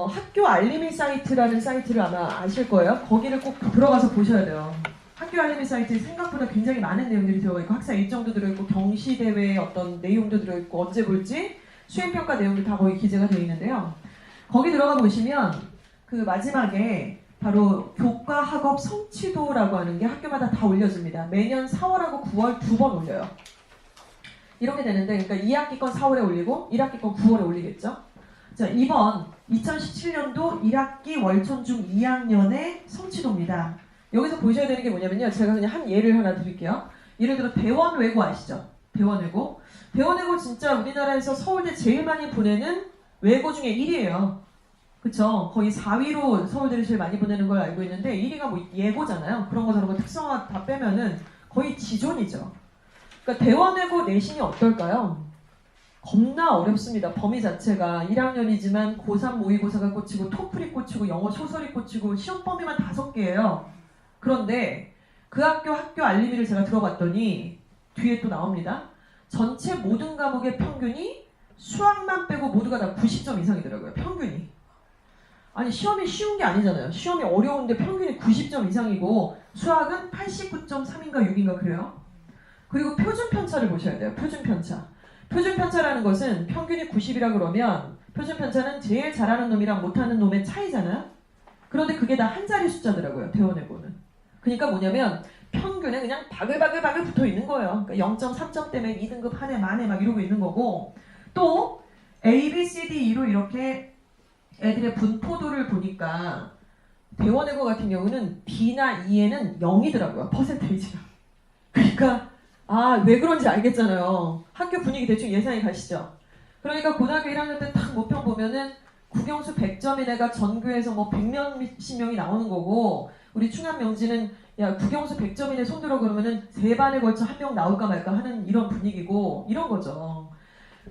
학교 알림이 사이트라는 사이트를 아마 아실 거예요. 거기를 꼭 들어가서 보셔야 돼요. 학교 알림이 사이트에 생각보다 굉장히 많은 내용들이 들어가 있고 학사 일정도 들어있고 경시대회의 어떤 내용도 들어있고 언제 볼지 수행평가 내용도 다 거기 기재가 되어 있는데요. 거기 들어가 보시면 그 마지막에 바로 교과 학업 성취도라고 하는 게 학교마다 다 올려집니다. 매년 4월하고 9월 2번 올려요. 이렇게 되는데 그러니까 2학기 건 4월에 올리고 1학기 건 9월에 올리겠죠. 자, 이번 2017년도 1학기 월천중 2학년의 성취도입니다. 여기서 보셔야 되는 게 뭐냐면요. 제가 그냥 한 예를 하나 드릴게요. 예를 들어 대원외고 아시죠? 대원외고. 대원외고 진짜 우리나라에서 서울대 제일 많이 보내는 외고 중에 1위예요. 그쵸? 거의 4위로 서울대를 제일 많이 보내는 걸 알고 있는데 1위가 뭐 예고잖아요. 그런 거 저런 거 특성화 다 빼면은 거의 지존이죠. 그러니까 대원외고 내신이 어떨까요? 겁나 어렵습니다. 범위 자체가 1학년이지만 고3 모의고사가 꽂히고 토플이 꽂히고 영어 소설이 꽂히고 시험 범위만 5개예요. 그런데 그 학교 알림이를 제가 들어봤더니 뒤에 또 나옵니다. 전체 모든 과목의 평균이 수학만 빼고 모두가 다 90점 이상이더라고요. 평균이. 아니 시험이 쉬운 게 아니잖아요. 시험이 어려운데 평균이 90점 이상이고 수학은 89.3인가 6인가 그래요. 그리고 표준 편차를 보셔야 돼요. 표준 편차. 표준 편차라는 것은 평균이 90이라 그러면 표준 편차는 제일 잘하는 놈이랑 못하는 놈의 차이잖아요. 그런데 그게 다 한 자리 숫자더라고요. 대원외고는. 그러니까 뭐냐면 평균에 그냥 바글바글 붙어 있는 거예요. 그러니까 0.3점 때문에 2등급 한 해 만에 막 이러고 있는 거고 또 A, B, C, D, E로 이렇게 애들의 분포도를 보니까 대원외고 같은 경우는 B나 E에는 0이더라고요. 퍼센테이지가. 그러니까 왜 그런지 알겠잖아요. 학교 분위기 대충 예상이 가시죠. 그러니까 고등학교 1학년 때 딱 모평 보면은 국영수 100점인 애가 전교에서 뭐 100몇십 명이 나오는 거고 우리 충남 명지는 야 국영수 100점인 애 손들어 그러면은 세 반에 걸쳐 한 명 나올까 말까 하는 이런 분위기고 이런 거죠.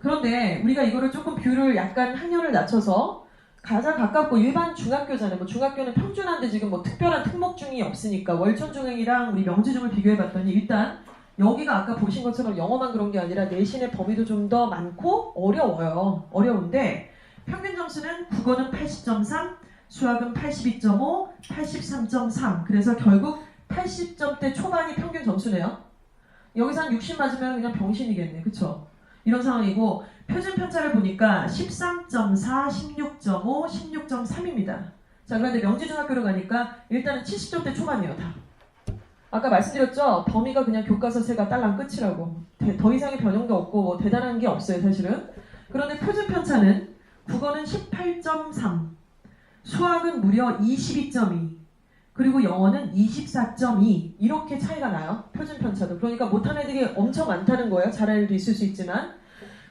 그런데 우리가 이거를 조금 뷰를 약간 학년을 낮춰서 가장 가깝고 일반 중학교잖아요. 뭐 중학교는 평준화인데 지금 뭐 특별한 특목중이 없으니까 월천중행이랑 우리 명지중을 비교해봤더니 일단 여기가 아까 보신 것처럼 영어만 그런 게 아니라 내신의 범위도 좀 더 많고 어려워요. 어려운데 평균 점수는 국어는 80.3, 수학은 82.5, 83.3. 그래서 결국 80점대 초반이 평균 점수네요. 여기서 한 60 맞으면 그냥 병신이겠네. 그쵸? 이런 상황이고 표준 편차를 보니까 13.4, 16.5, 16.3입니다. 자, 그런데 명지중학교로 가니까 일단은 70점대 초반이에요. 다. 아까 말씀드렸죠? 범위가 그냥 교과서 세가 딸랑 끝이라고. 더 이상의 변형도 없고 뭐 대단한 게 없어요. 사실은. 그런데 표준 편차는 국어는 18.3, 수학은 무려 22.2, 그리고 영어는 24.2 이렇게 차이가 나요. 표준 편차도. 그러니까 못한 애들이 엄청 많다는 거예요. 잘하는 애도 있을 수 있지만.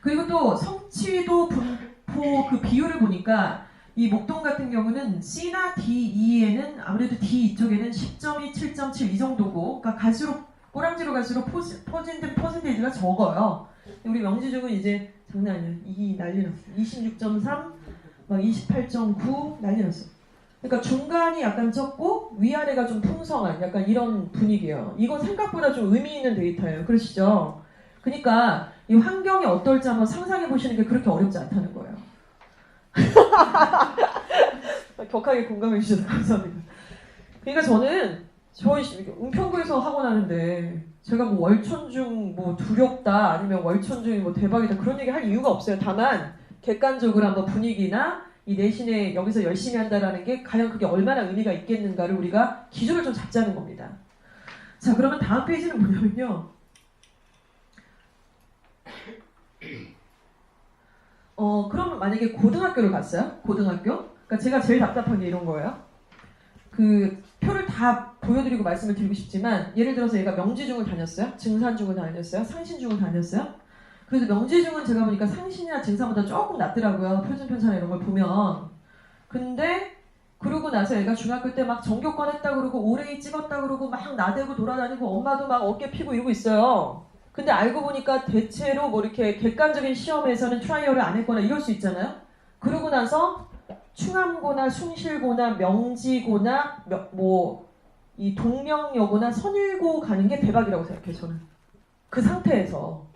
그리고 또 성취도 분포 그 비율을 보니까 이 목동 같은 경우는 C나 D, E에는 아무래도 D 이쪽에는 10.2, 7.7 이 정도고, 그러니까 갈수록 꼬랑지로 갈수록 퍼센테이지가 적어요. 우리 명지중은 이제 장난 아니야. 이 난리 났어. 26.3, 막 28.9 난리 났어. 그러니까 중간이 약간 적고 위아래가 좀 풍성한 약간 이런 분위기예요. 이건 생각보다 좀 의미 있는 데이터예요. 그러시죠? 그러니까 이 환경이 어떨지 한번 상상해 보시는 게 그렇게 어렵지 않다는 거예요. 격하게 공감해 주셔서 감사합니다. 그러니까 저희 은평구에서 학원 하는데 제가 뭐 월천중 뭐 두렵다 아니면 월천중이 뭐 대박이다 그런 얘기 할 이유가 없어요. 다만 객관적으로 한번 분위기나 이 내신에 여기서 열심히 한다라는 게 과연 그게 얼마나 의미가 있겠는가를 우리가 기준을 좀 잡자는 겁니다. 자, 그러면 다음 페이지는 뭐냐면요. 그럼 만약에 고등학교를 갔어요? 고등학교? 그러니까 제가 제일 답답한 게 이런 거예요. 그 표를 다 보여드리고 말씀을 드리고 싶지만 예를 들어서 얘가 명지중을 다녔어요? 증산중을 다녔어요? 상신중을 다녔어요? 그래서 명지중은 제가 보니까 상신이나 증산보다 조금 낫더라고요. 표준편차나 이런 걸 보면. 근데 그러고 나서 얘가 중학교 때 막 전교권 했다 그러고 올해이 찍었다 그러고 막 나대고 돌아다니고 엄마도 막 어깨 피고 이러고 있어요. 근데 알고 보니까 대체로 뭐 이렇게 객관적인 시험에서는 트라이얼을 안 했거나 이럴 수 있잖아요. 그러고 나서 충암고나 숭실고나 명지고나 뭐 이 동명여고나 선일고 가는 게 대박이라고 생각해요. 저는. 그 상태에서.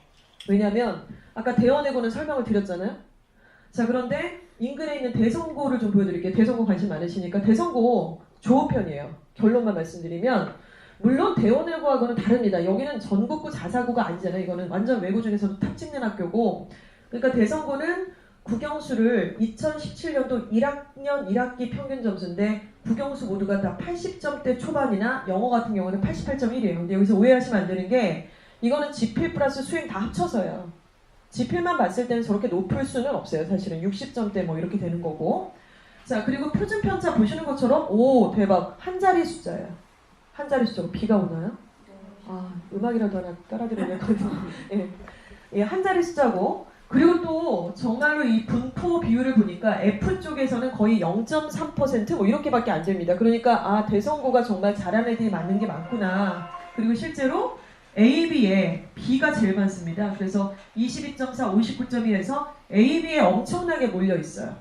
왜냐면 아까 대원외고는 설명을 드렸잖아요. 자, 그런데 인근에 있는 대성고를 좀 보여드릴게요. 대성고 관심 많으시니까. 대성고 좋은 편이에요. 결론만 말씀드리면 물론 대원외고하고는 다릅니다. 여기는 전국고 자사고가 아니잖아요. 이거는 완전 외고 중에서도 탑 찍는 학교고. 그러니까 대성고는 국영수를 2017년도 1학년 1학기 평균 점수인데 국영수 모두가 다 80점대 초반이나 영어 같은 경우는 88.1이에요. 근데 여기서 오해하시면 안 되는 게 이거는 지필 플러스 수행 다 합쳐서요. 지필만 봤을 때는 저렇게 높을 수는 없어요. 사실은 60점대 뭐 이렇게 되는 거고. 자, 그리고 표준 편차 보시는 것처럼 오 대박 한 자리 숫자예요. 한 자리 숫자로 비가 오나요? 아 음악이라도 하나 깔아드리려고 예, 한 자리 숫자고. 그리고 또 정말로 이 분포 비율을 보니까 F 쪽에서는 거의 0.3% 뭐 이렇게밖에 안 됩니다. 그러니까 아 대성고가 정말 잘하는 애들이 많은 게 많구나. 그리고 실제로 A, B에 B가 제일 많습니다. 그래서 22.4, 59.2에서 A, B에 엄청나게 몰려 있어요.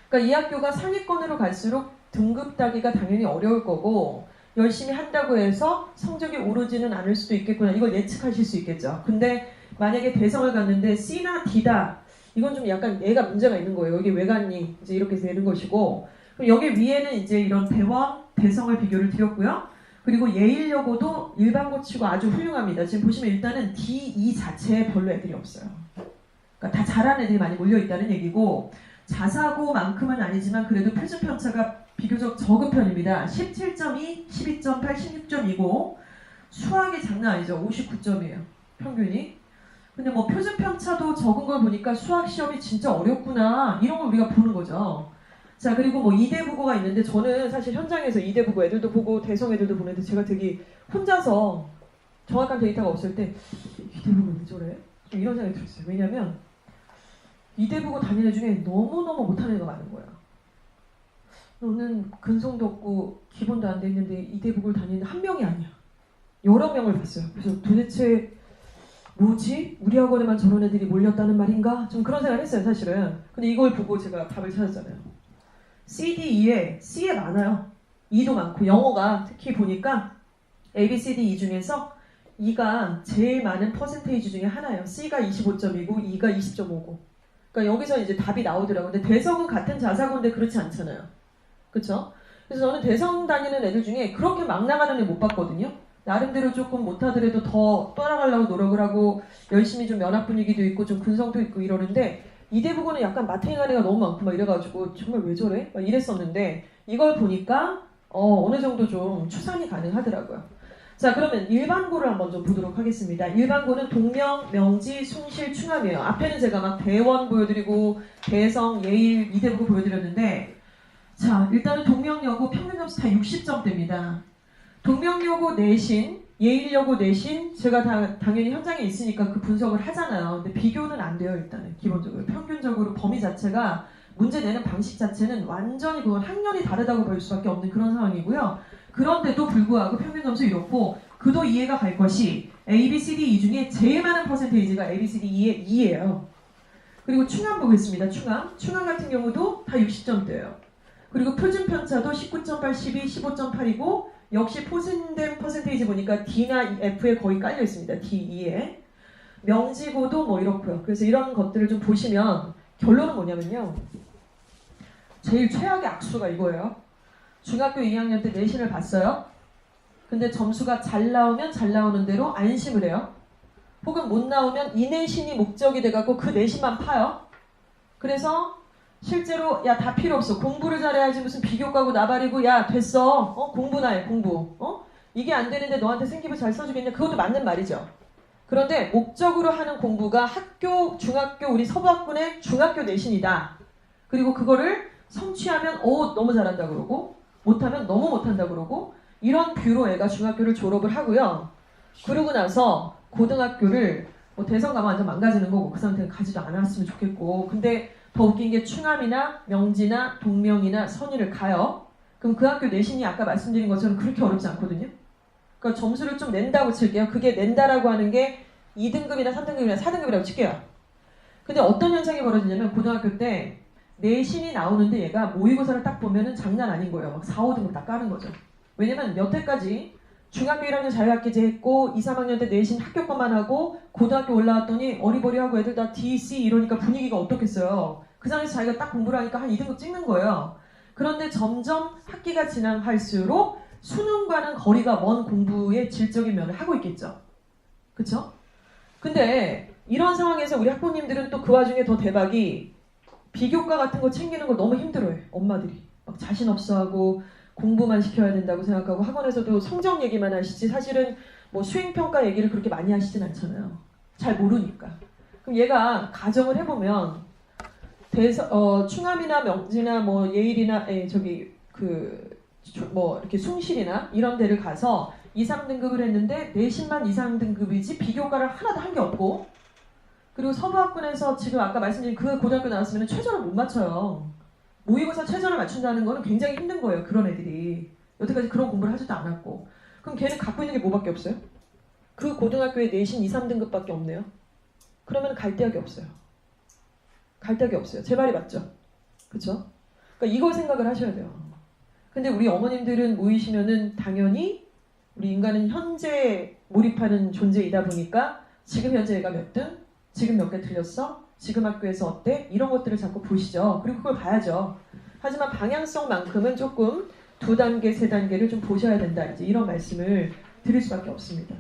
그러니까 이 학교가 상위권으로 갈수록 등급 따기가 당연히 어려울 거고 열심히 한다고 해서 성적이 오르지는 않을 수도 있겠구나. 이걸 예측하실 수 있겠죠. 근데 만약에 대성을 갔는데 C나 D다. 이건 좀 약간 얘가 문제가 있는 거예요. 여기 왜 갔니? 이제 이렇게 되는 것이고. 그럼 여기 위에는 이제 이런 대원, 대성을 비교를 드렸고요. 그리고 예일여고도 일반고 치고 아주 훌륭합니다. 지금 보시면 일단은 D2 자체에 별로 애들이 없어요. 그러니까 다 잘하는 애들이 많이 몰려있다는 얘기고 자사고만큼은 아니지만 그래도 표준 편차가 비교적 적은 편입니다. 17.2, 12.8, 16.2고 수학이 장난 아니죠. 59점이에요. 평균이. 근데 뭐 표준 편차도 적은 걸 보니까 수학 시험이 진짜 어렵구나 이런 걸 우리가 보는 거죠. 자, 그리고 뭐 이대부고가 있는데 저는 사실 현장에서 이대부고 애들도 보고 대성 애들도 보는데 제가 되게 혼자서 정확한 데이터가 없을 때 이대부고 왜 저래? 좀 이런 생각이 들었어요. 왜냐면 이대부고 다니는 애 중에 너무너무 못하는 애가 많은 거야. 너는 근성도 없고 기본도 안 돼 있는데 이대부고를 다니는 한 명이 아니야. 여러 명을 봤어요. 그래서 도대체 뭐지? 우리 학원에만 저런 애들이 몰렸다는 말인가? 좀 그런 생각을 했어요, 사실은. 근데 이걸 보고 제가 답을 찾았잖아요. C, D, E에 C에 많아요. E도 많고 영어가 특히 보니까 A, B, C, D, E 중에서 E가 제일 많은 퍼센테이지 중에 하나예요. C가 25.2고 E가 20.5고. 그러니까 여기서 이제 답이 나오더라고요. 근데 대성은 같은 자사고인데 그렇지 않잖아요. 그쵸? 그래서 저는 대성 다니는 애들 중에 그렇게 막 나가는 애 못 봤거든요. 나름대로 조금 못하더라도 더 따라가려고 노력을 하고 열심히 좀 면학 분위기도 있고 좀 근성도 있고 이러는데 이대부고는 약간 마탱이한 애가 너무 많고 막 이래가지고 정말 왜 저래? 막 이랬었는데 이걸 보니까 어느 정도 좀 추산이 가능하더라고요. 자, 그러면 일반고를 한번 좀 보도록 하겠습니다. 일반고는 동명, 명지, 숭실, 충암이에요. 앞에는 제가 막 대원 보여드리고 대성, 예일, 이대부 보여드렸는데, 자, 일단은 동명여고 평균 점수 다 60점대입니다. 동명여고 내신, 예일여고 내신, 제가 당연히 현장에 있으니까 그 분석을 하잖아요. 근데 비교는 안 돼요, 일단은. 기본적으로. 평균적으로 범위 자체가, 문제 내는 방식 자체는 완전히 그건 학년이 다르다고 볼 수밖에 없는 그런 상황이고요. 그런데도 불구하고 평균 점수 이렇고, 그도 이해가 갈 것이 A, B, C, D, E 중에 제일 많은 퍼센테이지가 A, B, C, D, E의 2예요. 그리고 충암 보겠습니다. 충암 같은 경우도 다 60점대예요. 그리고 표준 편차도 19.8, 12, 15.8이고 역시 포진된 퍼센테이지 보니까 D나 F에 거의 깔려 있습니다. D, E에. 명지고도 뭐 이렇고요. 그래서 이런 것들을 좀 보시면 결론은 뭐냐면요. 제일 최악의 악수가 이거예요. 중학교 2학년 때 내신을 봤어요. 근데 점수가 잘 나오면 잘 나오는 대로 안심을 해요. 혹은 못 나오면 이 내신이 목적이 돼갖고 그 내신만 파요. 그래서 실제로 야 다 필요 없어. 공부를 잘해야지 무슨 비교과고 나발이고 야 됐어. 공부나 해 공부. 이게 안 되는데 너한테 생기부 잘 써주겠냐. 그것도 맞는 말이죠. 그런데 목적으로 하는 공부가 학교, 중학교, 우리 서부학군의 중학교 내신이다. 그리고 그거를 성취하면 너무 잘한다 그러고 못하면 너무 못한다 그러고 이런 뷰로 애가 중학교를 졸업을 하고요. 그러고 나서 고등학교를 대성 가면 완전 망가지는 거고 그 상태는 가지도 않았으면 좋겠고 근데 더 웃긴 게 충암이나 명지나 동명이나 선의를 가요. 그럼 그 학교 내신이 아까 말씀드린 것처럼 그렇게 어렵지 않거든요. 그러니까 점수를 좀 낸다고 칠게요. 그게 낸다라고 하는 게 2등급이나 3등급이나 4등급이라고 칠게요. 근데 어떤 현상이 벌어지냐면 고등학교 때 내신이 나오는데 얘가 모의고사를 딱 보면은 장난 아닌 거예요. 막 4, 5등급 딱 까는 거죠. 왜냐면 여태까지 중학교 1학년 자유학기제 했고 2, 3학년 때 내신 합격만 하고 고등학교 올라왔더니 어리버리하고 애들 다 D, C 이러니까 분위기가 어떻겠어요. 그 상황에서 자기가 딱 공부를 하니까 한 2등급 찍는 거예요. 그런데 점점 학기가 지나갈수록 수능과는 거리가 먼 공부의 질적인 면을 하고 있겠죠. 그쵸? 근데 이런 상황에서 우리 학부모님들은 또 그 와중에 더 대박이 비교과 같은 거 챙기는 걸 너무 힘들어해. 엄마들이. 막 자신 없어하고 공부만 시켜야 된다고 생각하고 학원에서도 성적 얘기만 하시지 사실은 뭐 수행평가 얘기를 그렇게 많이 하시진 않잖아요. 잘 모르니까. 그럼 얘가 가정을 해보면 충암이나 명지나 뭐 예일이나 뭐 이렇게 숭실이나 이런 데를 가서 2, 3등급을 했는데 내신만 2, 3등급이지 비교과를 하나도 한 게 없고 그리고 서부학군에서 지금 아까 말씀드린 그 고등학교 나왔으면 최저를 못 맞춰요. 모의고사 최저를 맞춘다는 거는 굉장히 힘든 거예요. 그런 애들이. 여태까지 그런 공부를 하지도 않았고. 그럼 걔는 갖고 있는 게 뭐밖에 없어요? 그 고등학교에 내신 2, 3등급밖에 없네요. 그러면 갈 데가 없어요. 갈 데가 없어요. 제 말이 맞죠? 그쵸? 그러니까 이걸 생각을 하셔야 돼요. 근데 우리 어머님들은 모이시면은 당연히 우리 인간은 현재 몰입하는 존재이다 보니까 지금 현재 얘가 몇 등? 지금 몇 개 틀렸어? 지금 학교에서 어때? 이런 것들을 자꾸 보시죠. 그리고 그걸 봐야죠. 하지만 방향성만큼은 조금 2단계, 3단계를 좀 보셔야 된다. 이제 이런 말씀을 드릴 수밖에 없습니다.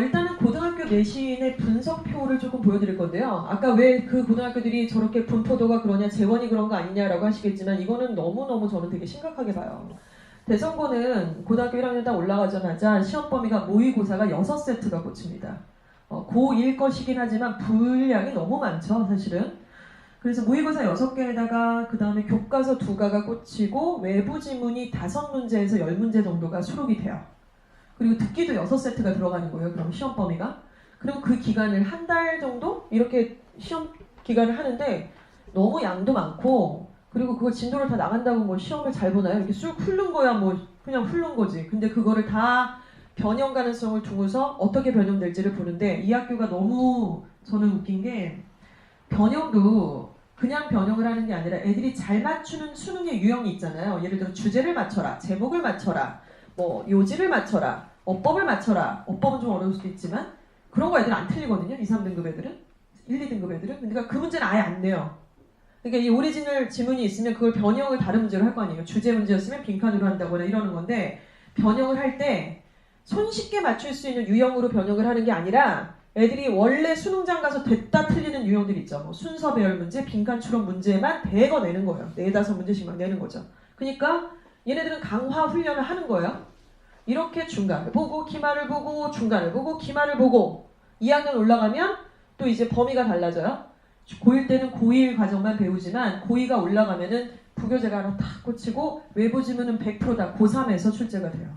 일단은 고등학교 내신의 분석표를 조금 보여드릴 건데요. 아까 왜 그 고등학교들이 저렇게 분포도가 그러냐, 재원이 그런 거 아니냐라고 하시겠지만 이거는 너무너무 저는 되게 심각하게 봐요. 대성고는 고등학교 1학년 딱 올라가자마자 시험 범위가 모의고사가 6세트가 꽂힙니다. 고1 것이긴 하지만 분량이 너무 많죠, 사실은. 그래서 모의고사 6개에다가 그 다음에 교과서 2가가 꽂히고 외부 지문이 5문제에서 10문제 정도가 수록이 돼요. 그리고 듣기도 6세트가 들어가는 거예요. 그럼 시험 범위가. 그럼 그 기간을 한 달 정도 이렇게 시험 기간을 하는데 너무 양도 많고 그리고 그거 진도를 다 나간다고 뭐 시험을 잘 보나요? 이렇게 쑥 훑는 거야 뭐 그냥 훑는 거지. 근데 그거를 다 변형 가능성을 두고서 어떻게 변형될지를 보는데 이 학교가 너무 저는 웃긴 게 변형도 그냥 변형을 하는 게 아니라 애들이 잘 맞추는 수능의 유형이 있잖아요. 예를 들어 주제를 맞춰라, 제목을 맞춰라, 뭐 요지를 맞춰라, 어법을 맞춰라. 어법은 좀 어려울 수도 있지만 그런 거 애들 안 틀리거든요. 2, 3등급 애들은. 1, 2등급 애들은. 그러니까 그 문제는 아예 안 내요. 그러니까 이 오리지널 지문이 있으면 그걸 변형을 다른 문제로 할 거 아니에요. 주제 문제였으면 빈칸으로 한다거나 이러는 건데 변형을 할 때 손쉽게 맞출 수 있는 유형으로 변형을 하는 게 아니라 애들이 원래 수능장 가서 됐다 틀리는 유형들 있죠. 뭐 순서 배열 문제, 빈칸 추론 문제만 대거 내는 거예요. 4, 5문제씩만 내는 거죠. 그러니까 얘네들은 강화 훈련을 하는 거예요. 이렇게 중간을 보고 기말을 보고 중간을 보고 기말을 보고 2학년 올라가면 또 이제 범위가 달라져요. 고1 때는 고1 과정만 배우지만 고2가 올라가면은 부교재가 하나 탁 꽂히고 외부 지문은 100%다 고3에서 출제가 돼요.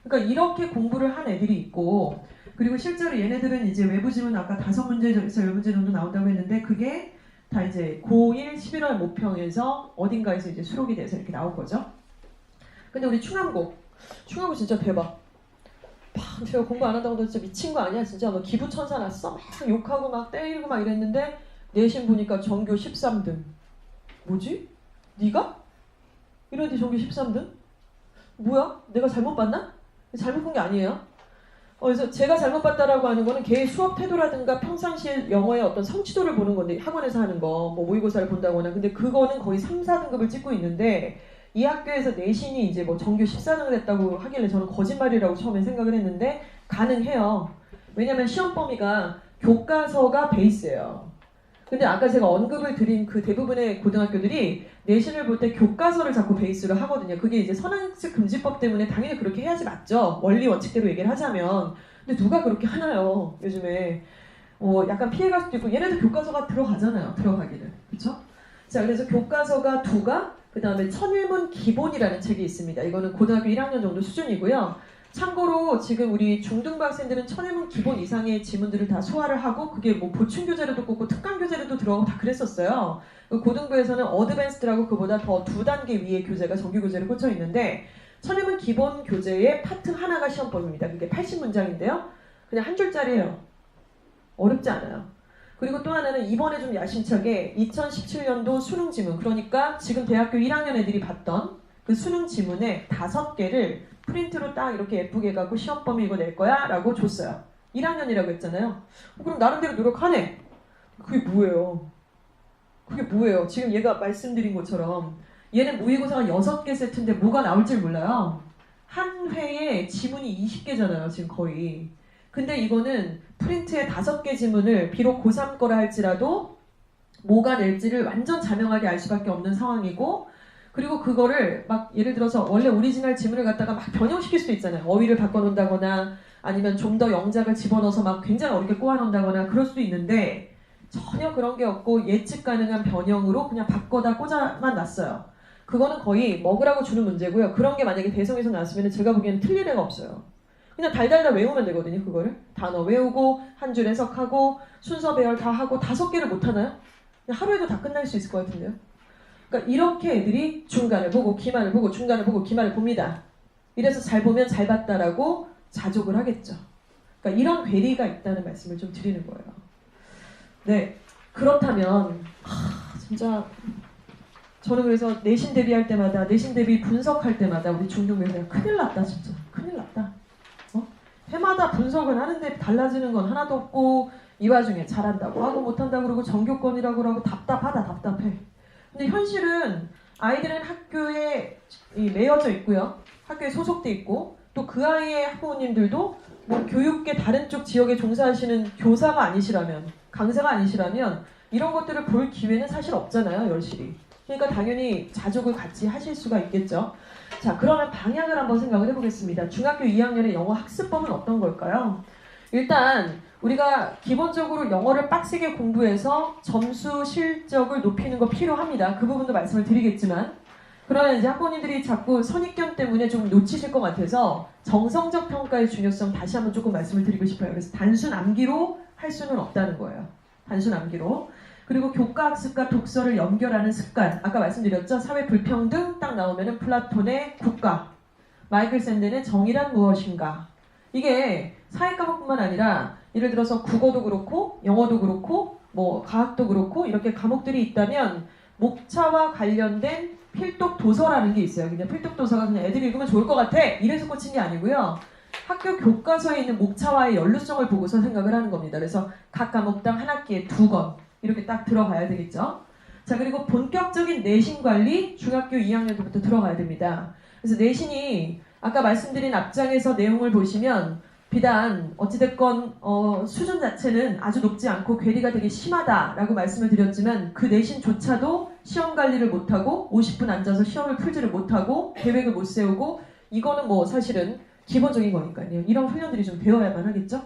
그러니까 이렇게 공부를 한 애들이 있고 그리고 실제로 얘네들은 이제 외부 지문 아까 5문제에서 10문제 정도 나온다고 했는데 그게 다 이제 고1 11월 모평에서 어딘가에서 이제 수록이 돼서 이렇게 나올 거죠. 근데 우리 충암고 진짜 대박. 제가 공부 안 한다고 너 진짜 미친 거 아니야? 진짜 너 기부천사 났어? 막 욕하고 막 때리고 막 이랬는데 내신 보니까 전교 13등. 뭐지? 네가? 이러는데 전교 13등? 뭐야? 내가 잘못 봤나? 잘못 본 게 아니에요. 그래서 제가 잘못 봤다라고 하는 거는 걔의 수업 태도라든가 평상시에 영어의 어떤 성취도를 보는 건데 학원에서 하는 거, 뭐 모의고사를 본다거나 근데 그거는 거의 3, 4등급을 찍고 있는데 이 학교에서 내신이 이제 뭐 전교 14등을 했다고 하길래 저는 거짓말이라고 처음에 생각을 했는데 가능해요. 왜냐면 시험 범위가 교과서가 베이스예요. 근데 아까 제가 언급을 드린 그 대부분의 고등학교들이 내신을 볼 때 교과서를 자꾸 베이스로 하거든요. 그게 이제 선행학습 금지법 때문에 당연히 그렇게 해야지 맞죠. 원리 원칙대로 얘기를 하자면. 근데 누가 그렇게 하나요? 요즘에 약간 피해갈 수도 있고 얘네들 교과서가 들어가잖아요. 들어가기는. 그렇죠? 자, 그래서 교과서가 2가 그 다음에 천일문 기본이라는 책이 있습니다. 이거는 고등학교 1학년 정도 수준이고요. 참고로 지금 우리 중등부 학생들은 천일문 기본 이상의 지문들을 다 소화를 하고 그게 뭐 보충 교재로도 꽂고 특강 교재로도 들어가고 다 그랬었어요. 고등부에서는 어드밴스드라고 그보다 더 2단계 위의 교재가 정규 교재로 꽂혀 있는데 천일문 기본 교재의 파트 하나가 시험범위입니다. 그게 80문장인데요. 그냥 한 줄짜리예요. 어렵지 않아요. 그리고 또 하나는 이번에 좀 야심차게 2017년도 수능 지문 그러니까 지금 대학교 1학년 애들이 봤던 그 수능 지문의 5개를 프린트로 딱 이렇게 예쁘게 해갖고 시험범위 이거 낼 거야 라고 줬어요. 1학년이라고 했잖아요. 그럼 나름대로 노력하네. 그게 뭐예요? 지금 얘가 말씀드린 것처럼 얘는 모의고사가 6개 세트인데 뭐가 나올지 몰라요. 한 회에 지문이 20개잖아요. 지금 거의. 근데 이거는 프린트에 5개 지문을 비록 고3 거라 할지라도 뭐가 낼지를 완전 자명하게 알 수밖에 없는 상황이고 그리고 그거를 막 예를 들어서 원래 오리지널 지문을 갖다가 막 변형시킬 수도 있잖아요. 어휘를 바꿔놓는다거나 아니면 좀 더 영작을 집어넣어서 막 굉장히 어렵게 꼬아놓는다거나 그럴 수도 있는데 전혀 그런 게 없고 예측 가능한 변형으로 그냥 바꿔다 꽂아만 놨어요. 그거는 거의 먹으라고 주는 문제고요. 그런 게 만약에 대성에서 나왔으면 제가 보기에는 틀릴 애가 없어요. 그냥 달달달 외우면 되거든요. 그거를 단어 외우고 한 줄 해석하고 순서 배열 다 하고 5개를 못 하나요? 그냥 하루에도 다 끝날 수 있을 것 같은데요. 그러니까 이렇게 애들이 중간을 보고 기말을 보고 중간을 보고 기말을 봅니다. 이래서 잘 보면 잘 봤다라고 자족을 하겠죠. 그러니까 이런 괴리가 있다는 말씀을 좀 드리는 거예요. 네, 그렇다면 진짜 저는 그래서 내신 대비할 때마다 내신 대비 분석할 때마다 우리 중등부에서 큰일 났다 진짜 큰일 났다. 해마다 분석을 하는데 달라지는 건 하나도 없고 이 와중에 잘한다고 하고 못한다고 그러고 정교권이라고 하고 답답해. 근데 현실은 아이들은 학교에 매여져 있고요. 학교에 소속돼 있고 또 그 아이의 학부모님들도 뭐 교육계 다른 쪽 지역에 종사하시는 교사가 아니시라면 강사가 아니시라면 이런 것들을 볼 기회는 사실 없잖아요. 열실히. 그러니까 당연히 자족을 같이 하실 수가 있겠죠. 자, 그러면 방향을 한번 생각을 해보겠습니다. 중학교 2학년의 영어 학습법은 어떤 걸까요? 일단 우리가 기본적으로 영어를 빡세게 공부해서 점수 실적을 높이는 거 필요합니다. 그 부분도 말씀을 드리겠지만 그러면 이제 학부모님들이 자꾸 선입견 때문에 좀 놓치실 것 같아서 정성적 평가의 중요성 다시 한번 조금 말씀을 드리고 싶어요. 그래서 단순 암기로 할 수는 없다는 거예요. 단순 암기로. 그리고 교과학습과 독서를 연결하는 습관. 아까 말씀드렸죠? 사회 불평등 딱 나오면은 플라톤의 국가, 마이클 샌델의 정의란 무엇인가. 이게 사회 과목뿐만 아니라 예를 들어서 국어도 그렇고 영어도 그렇고 뭐 과학도 그렇고 이렇게 과목들이 있다면 목차와 관련된 필독 도서라는 게 있어요. 그냥 필독 도서가 그냥 애들이 읽으면 좋을 것 같아 이래서 꽂힌 게 아니고요. 학교 교과서에 있는 목차와의 연루성을 보고서 생각을 하는 겁니다. 그래서 각 과목당 한 학기에 2권 이렇게 딱 들어가야 되겠죠. 자, 그리고 본격적인 내신 관리 중학교 2학년 때부터 들어가야 됩니다. 그래서 내신이 아까 말씀드린 앞장에서 내용을 보시면 비단 어찌됐건 수준 자체는 아주 높지 않고 괴리가 되게 심하다라고 말씀을 드렸지만 그 내신조차도 시험 관리를 못하고 50분 앉아서 시험을 풀지를 못하고 계획을 못 세우고 이거는 뭐 사실은 기본적인 거니까요. 이런 훈련들이 좀 되어야만 하겠죠.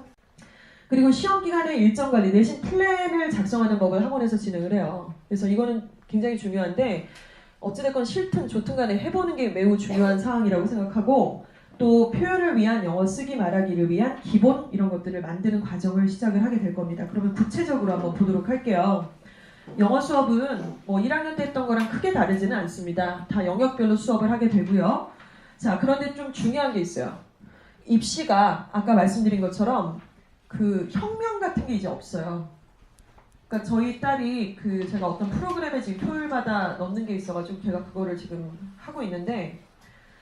그리고 시험 기간의 일정 관리, 내신 플랜을 작성하는 법을 학원에서 진행을 해요. 그래서 이거는 굉장히 중요한데 어찌됐건 싫든 좋든 간에 해보는 게 매우 중요한 사항이라고 생각하고, 또 표현을 위한 영어 쓰기 말하기를 위한 기본 이런 것들을 만드는 과정을 시작을 하게 될 겁니다. 그러면 구체적으로 한번 보도록 할게요. 영어 수업은 뭐 1학년 때 했던 거랑 크게 다르지는 않습니다. 다 영역별로 수업을 하게 되고요. 자, 그런데 좀 중요한 게 있어요. 입시가 아까 말씀드린 것처럼 그 혁명 같은 게 이제 없어요. 그러니까 저희 딸이 제가 어떤 프로그램에 지금 토요일마다 넣는 게 있어가지고 제가 그거를 지금 하고 있는데,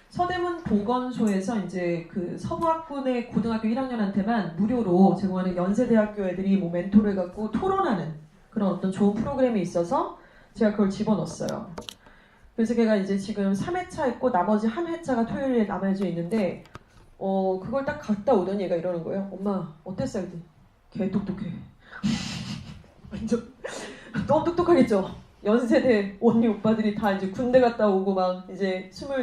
서대문 보건소에서 이제 그 서부학군의 고등학교 1학년한테만 무료로 제공하는 연세대학교 애들이 뭐 멘토를 갖고 토론하는 그런 어떤 좋은 프로그램이 있어서 제가 그걸 집어넣었어요. 그래서 걔가 이제 지금 3회차 있고 나머지 한 회차가 토요일에 남아져 있는데 그걸 딱 갔다 오더니 얘가 이러는 거예요. 엄마 어땠어? 그랬더니 개 똑똑해. 완전 너무 똑똑하겠죠. 연세대 언니 오빠들이 다 이제 군대 갔다 오고 막 이제 25,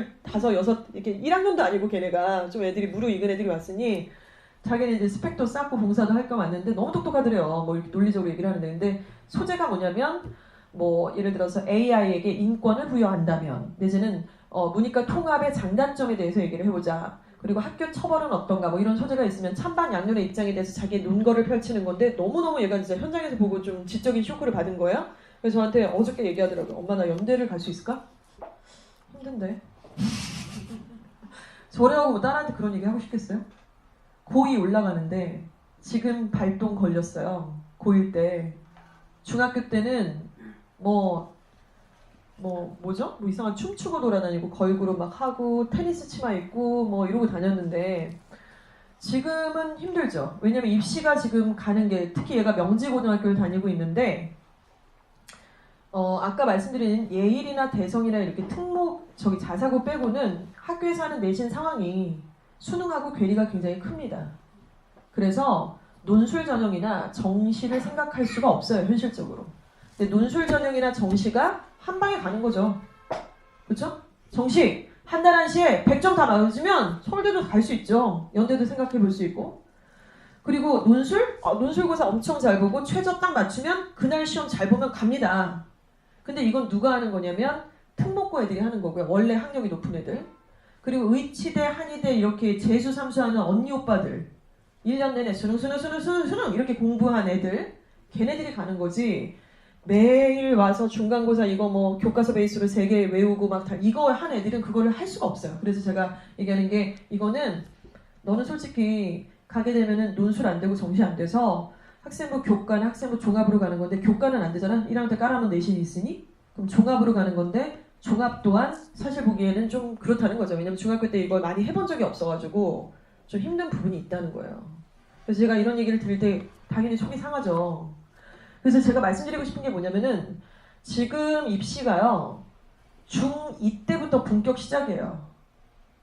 6 이렇게 1학년도 아니고 걔네가 좀 애들이 무르익은 애들이 왔으니 자기는 이제 스펙도 쌓고 봉사도 할 거 왔는데 너무 똑똑하더래요. 뭐 이렇게 논리적으로 얘기를 하는데, 근데 소재가 뭐냐면 뭐 예를 들어서 AI에게 인권을 부여한다면, 내지는 문이과 통합의 장단점에 대해서 얘기를 해보자. 그리고 학교 처벌은 어떤가 뭐 이런 소재가 있으면 찬반 양면의 입장에 대해서 자기의 논거를 펼치는 건데, 너무너무 얘가 진짜 현장에서 보고 좀 지적인 쇼크를 받은 거예요. 그래서 저한테 어저께 얘기하더라고요. 엄마 나 연대를 갈 수 있을까? 힘든데. 저래하고 뭐 딸한테 그런 얘기 하고 싶겠어요? 고2 올라가는데 지금 발동 걸렸어요. 고1 때. 중학교 때는 뭐죠? 뭐 이상한 춤추고 돌아다니고 걸그룹 막 하고 테니스 치마 입고 뭐 이러고 다녔는데, 지금은 힘들죠. 왜냐면 입시가 지금 가는 게, 특히 얘가 명지고등학교를 다니고 있는데 아까 말씀드린 예일이나 대성이나 이렇게 특목 자사고 빼고는 학교에서 하는 내신 상황이 수능하고 괴리가 굉장히 큽니다. 그래서 논술 전형이나 정시를 생각할 수가 없어요, 현실적으로. 근데 논술 전형이나 정시가 한 방에 가는 거죠. 그렇죠? 정시 한 달 한시에 100점 다 맞으면 서울대도 갈 수 있죠. 연대도 생각해 볼 수 있고. 그리고 논술고사 엄청 잘 보고 최저 딱 맞추면 그날 시험 잘 보면 갑니다. 근데 이건 누가 하는 거냐면 특목고 애들이 하는 거고요. 원래 학력이 높은 애들. 그리고 의치대, 한의대 이렇게 재수, 삼수하는 언니 오빠들, 1년 내내 수능 이렇게 공부한 애들, 걔네들이 가는 거지. 매일 와서 중간고사 이거 뭐 교과서 베이스로 3개 외우고 막 다 이거 한 애들은 그거를 할 수가 없어요. 그래서 제가 얘기하는 게, 이거는 너는 솔직히 가게 되면은 논술 안 되고 정시 안 돼서 학생부 교과나 학생부 종합으로 가는 건데, 교과는 안 되잖아. 1학년 때 깔아놓은 내신이 있으니. 그럼 종합으로 가는 건데, 종합 또한 사실 보기에는 좀 그렇다는 거죠. 왜냐면 중학교 때 이걸 많이 해본 적이 없어가지고 좀 힘든 부분이 있다는 거예요. 그래서 제가 이런 얘기를 들을 때 당연히 속이 상하죠. 그래서 제가 말씀드리고 싶은 게 뭐냐면은, 지금 입시가요, 중2 때부터 본격 시작이에요.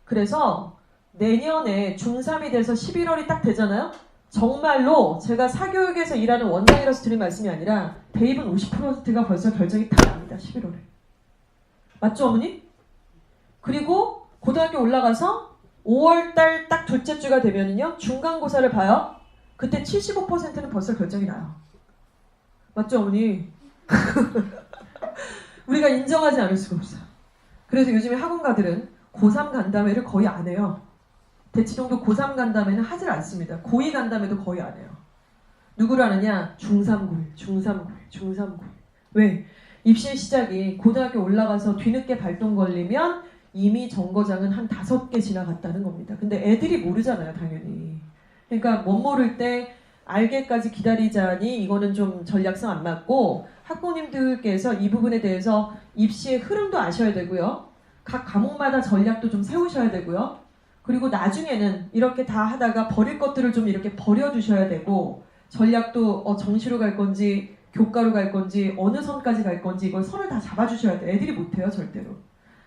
그래서 내년에 중3이 돼서 11월이 딱 되잖아요? 정말로 제가 사교육에서 일하는 원장이라서 드린 말씀이 아니라 대입은 50%가 벌써 결정이 다 납니다. 11월에. 맞죠, 어머니? 그리고 고등학교 올라가서 5월달 딱 둘째 주가 되면은요, 중간고사를 봐요. 그때 75%는 벌써 결정이 나요. 맞죠, 어머니? 우리가 인정하지 않을 수가 없어요. 그래서 요즘에 학원가들은 고3 간담회를 거의 안 해요. 대치동도 고3 간담회는 하질 않습니다. 고2 간담회도 거의 안 해요. 누구를 하느냐? 중3, 9일. 왜? 입시 시작이 고등학교 올라가서 뒤늦게 발동 걸리면 이미 정거장은 한 5개 지나갔다는 겁니다. 근데 애들이 모르잖아요, 당연히. 그러니까 못 모를 때 알게까지 기다리자니 이거는 좀 전략상 안 맞고, 학부모님들께서 이 부분에 대해서 입시의 흐름도 아셔야 되고요. 각 과목마다 전략도 좀 세우셔야 되고요. 그리고 나중에는 이렇게 다 하다가 버릴 것들을 좀 이렇게 버려주셔야 되고, 전략도 정시로 갈 건지 교과로 갈 건지 어느 선까지 갈 건지 이걸 선을 다 잡아주셔야 돼요. 애들이 못해요, 절대로.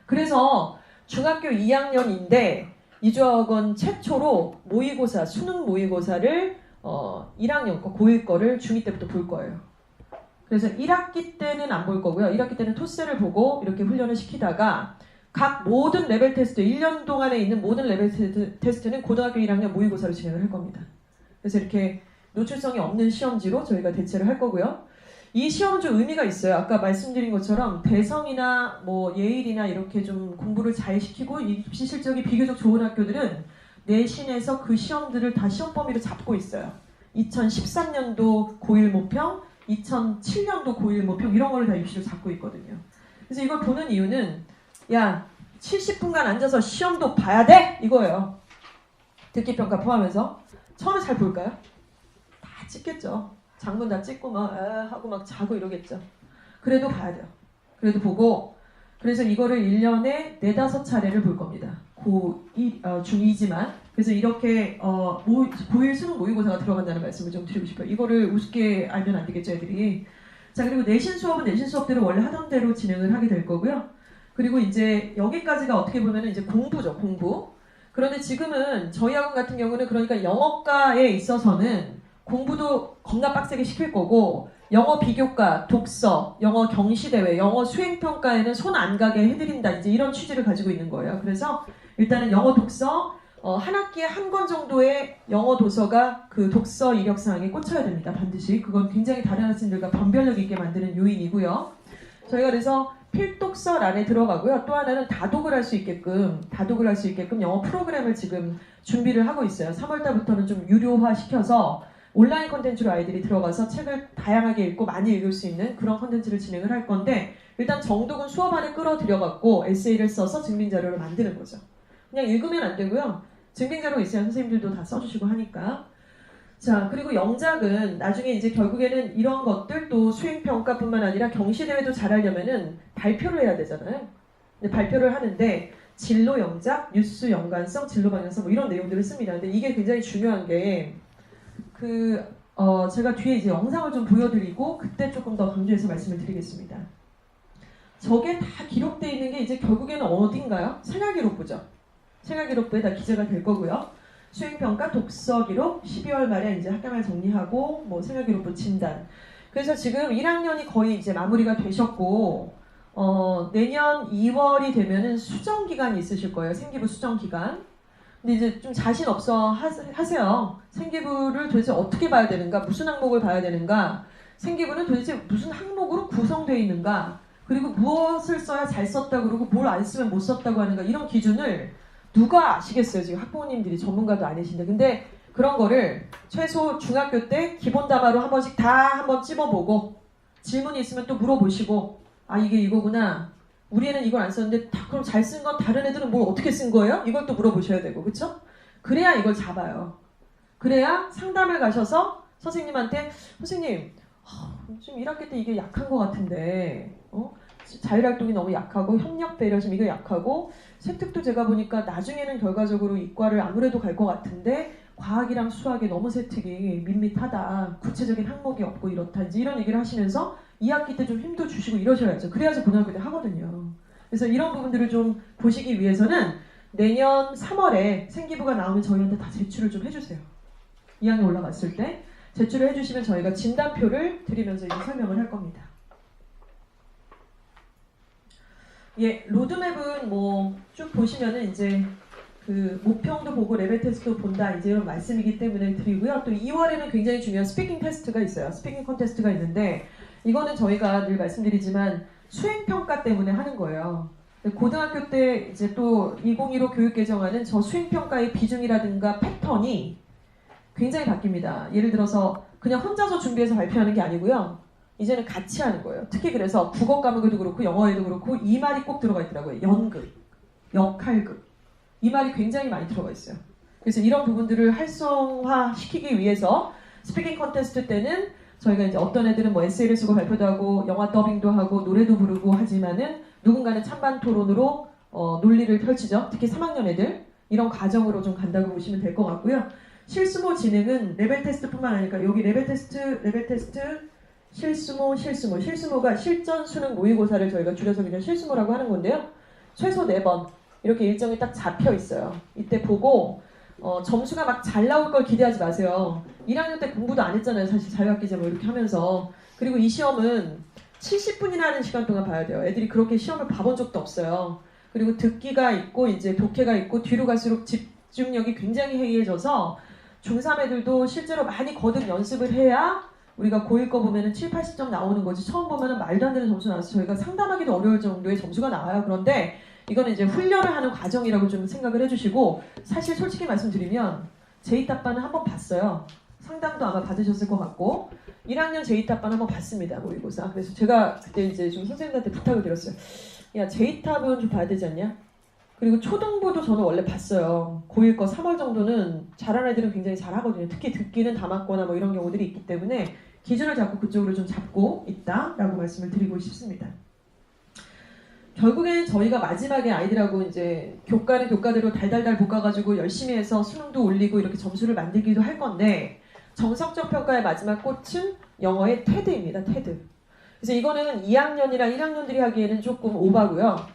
그래서 중학교 2학년인데 이주학원 최초로 모의고사, 수능 모의고사를 1학년 거, 고1 거를 중2 때부터 볼 거예요. 그래서 1학기 때는 안 볼 거고요. 1학기 때는 토스를 보고 이렇게 훈련을 시키다가 각 모든 레벨 테스트, 1년 동안에 있는 모든 레벨 테스트는 고등학교 1학년 모의고사로 진행을 할 겁니다. 그래서 이렇게 노출성이 없는 시험지로 저희가 대체를 할 거고요. 이 시험은 좀 의미가 있어요. 아까 말씀드린 것처럼 대성이나 뭐 예일이나 이렇게 좀 공부를 잘 시키고 입시 실적이 비교적 좋은 학교들은 내신에서 그 시험들을 다 시험 범위로 잡고 있어요. 2013년도 고1 모평, 2007년도 고1 모평 이런 거를 다 입시로 잡고 있거든요. 그래서 이걸 보는 이유는 야 70분간 앉아서 시험도 봐야 돼? 이거예요. 듣기평가 포함해서. 처음에 잘 볼까요? 다 찍겠죠. 장문 다 찍고 막 하고 막 자고 이러겠죠. 그래도 봐야 돼요. 그래도 보고 그래서 이거를 1년에 4-5차례를 볼 겁니다. 중2지만 그래서 이렇게 고1 수능 모의고사가 들어간다는 말씀을 좀 드리고 싶어요. 이거를 우습게 알면 안 되겠죠, 애들이. 자, 그리고 내신 수업은 내신 수업대로 원래 하던 대로 진행을 하게 될 거고요. 그리고 이제 여기까지가 어떻게 보면 이제 공부죠, 공부. 그런데 지금은 저희 학원 같은 경우는 그러니까 영어과에 있어서는 공부도 겁나 빡세게 시킬 거고 영어 비교과, 독서, 영어 경시대회, 영어 수행평가에는 손 안 가게 해드린다. 이제 이런 취지를 가지고 있는 거예요. 그래서 일단은 영어 독서 한 학기에 한 권 정도의 영어 도서가 그 독서 이력사항에 꽂혀야 됩니다. 반드시. 그건 굉장히 다른 학생들과 변별력 있게 만드는 요인이고요. 저희가 그래서 필독서란에 들어가고요. 또 하나는 다독을 할 수 있게끔 영어 프로그램을 지금 준비를 하고 있어요. 3월달부터는 좀 유료화 시켜서 온라인 콘텐츠로 아이들이 들어가서 책을 다양하게 읽고 많이 읽을 수 있는 그런 콘텐츠를 진행을 할 건데 일단 정독은 수업 안에 끌어들여갖고 에세이를 써서 증빙자료를 만드는 거죠. 그냥 읽으면 안 되고요. 증빙자료 있어야 선생님들도 다 써주시고 하니까. 자, 그리고 영작은 나중에 이제 결국에는 이런 것들 또 수행평가뿐만 아니라 경시대회도 잘하려면은 발표를 해야 되잖아요. 근데 발표를 하는데 진로 영작, 뉴스 연관성, 진로 방향성 뭐 이런 내용들을 씁니다. 근데 이게 굉장히 중요한 게 제가 뒤에 이제 영상을 좀 보여드리고 그때 조금 더 강조해서 말씀을 드리겠습니다. 저게 다 기록되어 있는 게 이제 결국에는 어딘가요? 생활기록부죠. 생활기록부에 다 기재가 될 거고요. 수행평가, 독서기록, 12월 말에 이제 학과말 정리하고 뭐 생활기록부 진단. 그래서 지금 1학년이 거의 이제 마무리가 되셨고 내년 2월이 되면은 수정 기간이 있으실 거예요. 생기부 수정 기간. 근데 이제 좀 자신 없어 하세요. 생기부를 도대체 어떻게 봐야 되는가? 무슨 항목을 봐야 되는가? 생기부는 도대체 무슨 항목으로 구성되어 있는가? 그리고 무엇을 써야 잘 썼다 그러고 뭘 안 쓰면 못 썼다고 하는가? 이런 기준을 누가 아시겠어요? 지금 학부모님들이 전문가도 아니신데. 근데 그런 거를 최소 중학교 때 기본 담화로 한 번씩 다 한번 찝어보고 질문이 있으면 또 물어보시고 아 이게 이거구나. 우리 애는 이걸 안 썼는데 그럼 잘 쓴 건 다른 애들은 뭘 어떻게 쓴 거예요? 이걸 또 물어보셔야 되고 그쵸? 그래야 이걸 잡아요. 그래야 상담을 가셔서 선생님한테 선생님 좀 1학기 때 이게 약한 것 같은데 자율활동이 너무 약하고 협력 배려심 이거 약하고 세특도 제가 보니까 나중에는 결과적으로 이과를 아무래도 갈 것 같은데 과학이랑 수학이 너무 세특이 밋밋하다. 구체적인 항목이 없고 이렇다. 이제 이런 얘기를 하시면서 2학기 때 좀 힘도 주시고 이러셔야죠. 그래야지 고등학교 때 하거든요. 그래서 이런 부분들을 좀 보시기 위해서는 내년 3월에 생기부가 나오면 저희한테 다 제출을 좀 해주세요. 2학년 올라갔을 때 제출을 해주시면 저희가 진단표를 드리면서 이제 설명을 할 겁니다. 예, 로드맵은 뭐 쭉 보시면은 이제 그 모평도 보고 레벨 테스트도 본다 이제 이런 말씀이기 때문에 드리고요. 또 2월에는 굉장히 중요한 스피킹 테스트가 있어요. 스피킹 콘테스트가 있는데 이거는 저희가 늘 말씀드리지만 수행평가 때문에 하는 거예요. 고등학교 때 이제 또 2015 교육개정안은 저 수행평가의 비중이라든가 패턴이 굉장히 바뀝니다. 예를 들어서 그냥 혼자서 준비해서 발표하는 게 아니고요. 이제는 같이 하는 거예요. 특히 그래서 국어 과목에도 그렇고 영어에도 그렇고 이 말이 꼭 들어가 있더라고요. 연극, 역할극. 이 말이 굉장히 많이 들어가 있어요. 그래서 이런 부분들을 활성화시키기 위해서 스피킹 콘테스트 때는 저희가 이제 어떤 애들은 뭐 에세이를 쓰고 발표도 하고 영화 더빙도 하고 노래도 부르고 하지만은 누군가는 찬반 토론으로 논리를 펼치죠. 특히 3학년 애들 이런 과정으로 좀 간다고 보시면 될 것 같고요. 실수모 진행은 레벨 테스트뿐만 아니라 여기 레벨 테스트 실수모가 실전 수능 모의고사를 저희가 줄여서 그냥 실수모라고 하는 건데요. 최소 4번 이렇게 일정이 딱 잡혀 있어요. 이때 보고 점수가 막 잘 나올 걸 기대하지 마세요. 1학년 때 공부도 안 했잖아요. 사실 자유학기제 뭐 이렇게 하면서. 그리고 이 시험은 70분이나 하는 시간 동안 봐야 돼요. 애들이 그렇게 시험을 봐본 적도 없어요. 그리고 듣기가 있고 이제 독해가 있고 뒤로 갈수록 집중력이 굉장히 해이해져서 중3 애들도 실제로 많이 거듭 연습을 해야 우리가 고1 거 보면은 7, 80점 나오는 거지 처음 보면은 말도 안 되는 점수 나와서 저희가 상담하기도 어려울 정도의 점수가 나와요. 그런데 이거는 이제 훈련을 하는 과정이라고 좀 생각을 해주시고 사실 솔직히 말씀드리면 제2탑반은 한번 봤어요. 상담도 아마 받으셨을 것 같고 1학년 제2탑반 한번 봤습니다. 모의고사. 그래서 제가 그때 이제 좀 선생님한테 부탁을 드렸어요. 야 제2탑은 좀 봐야 되지 않냐? 그리고 초등부도 저는 원래 봤어요. 고1 거 3월 정도는 잘하는 애들은 굉장히 잘하거든요. 특히 듣기는 다 맞거나 뭐 이런 경우들이 있기 때문에 기준을 자꾸 그쪽으로 좀 잡고 있다라고 말씀을 드리고 싶습니다. 결국엔 저희가 마지막에 아이들하고 이제 교과는 교과대로 달달달 볶아가지고 열심히 해서 수능도 올리고 이렇게 점수를 만들기도 할 건데 정석적 평가의 마지막 꽃은 영어의 테드입니다. 테드. 그래서 이거는 2학년이랑 1학년들이 하기에는 조금 오바고요.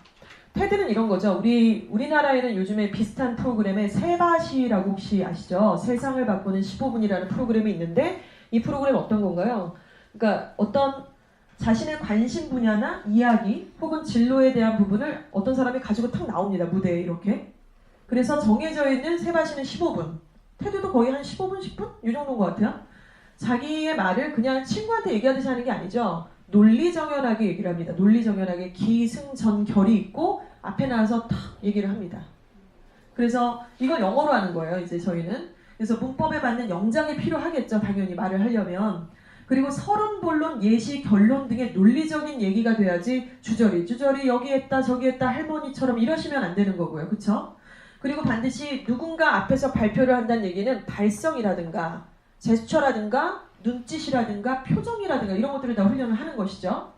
테드는 이런 거죠. 우리나라에는 요즘에 비슷한 프로그램에 세바시라고 혹시 아시죠? 세상을 바꾸는 15분이라는 프로그램이 있는데 이 프로그램 어떤 건가요? 그러니까 어떤 자신의 관심 분야나 이야기 혹은 진로에 대한 부분을 어떤 사람이 가지고 탁 나옵니다. 무대에 이렇게. 그래서 정해져 있는 세바시는 15분. 테드도 거의 한 15분, 10분? 이 정도인 것 같아요. 자기의 말을 그냥 친구한테 얘기하듯이 하는 게 아니죠. 논리정연하게 얘기를 합니다. 논리정연하게 기승전결이 있고 앞에 나와서 탁 얘기를 합니다. 그래서 이걸 영어로 하는 거예요. 이제 저희는. 그래서 문법에 맞는 영장이 필요하겠죠. 당연히 말을 하려면. 그리고 서론, 본론, 예시, 결론 등의 논리적인 얘기가 돼야지 주저리 여기 했다 저기 했다 할머니처럼 이러시면 안 되는 거고요. 그쵸? 그리고 반드시 누군가 앞에서 발표를 한다는 얘기는 발성이라든가 제스처라든가 눈짓이라든가 표정이라든가 이런 것들을 다 훈련을 하는 것이죠.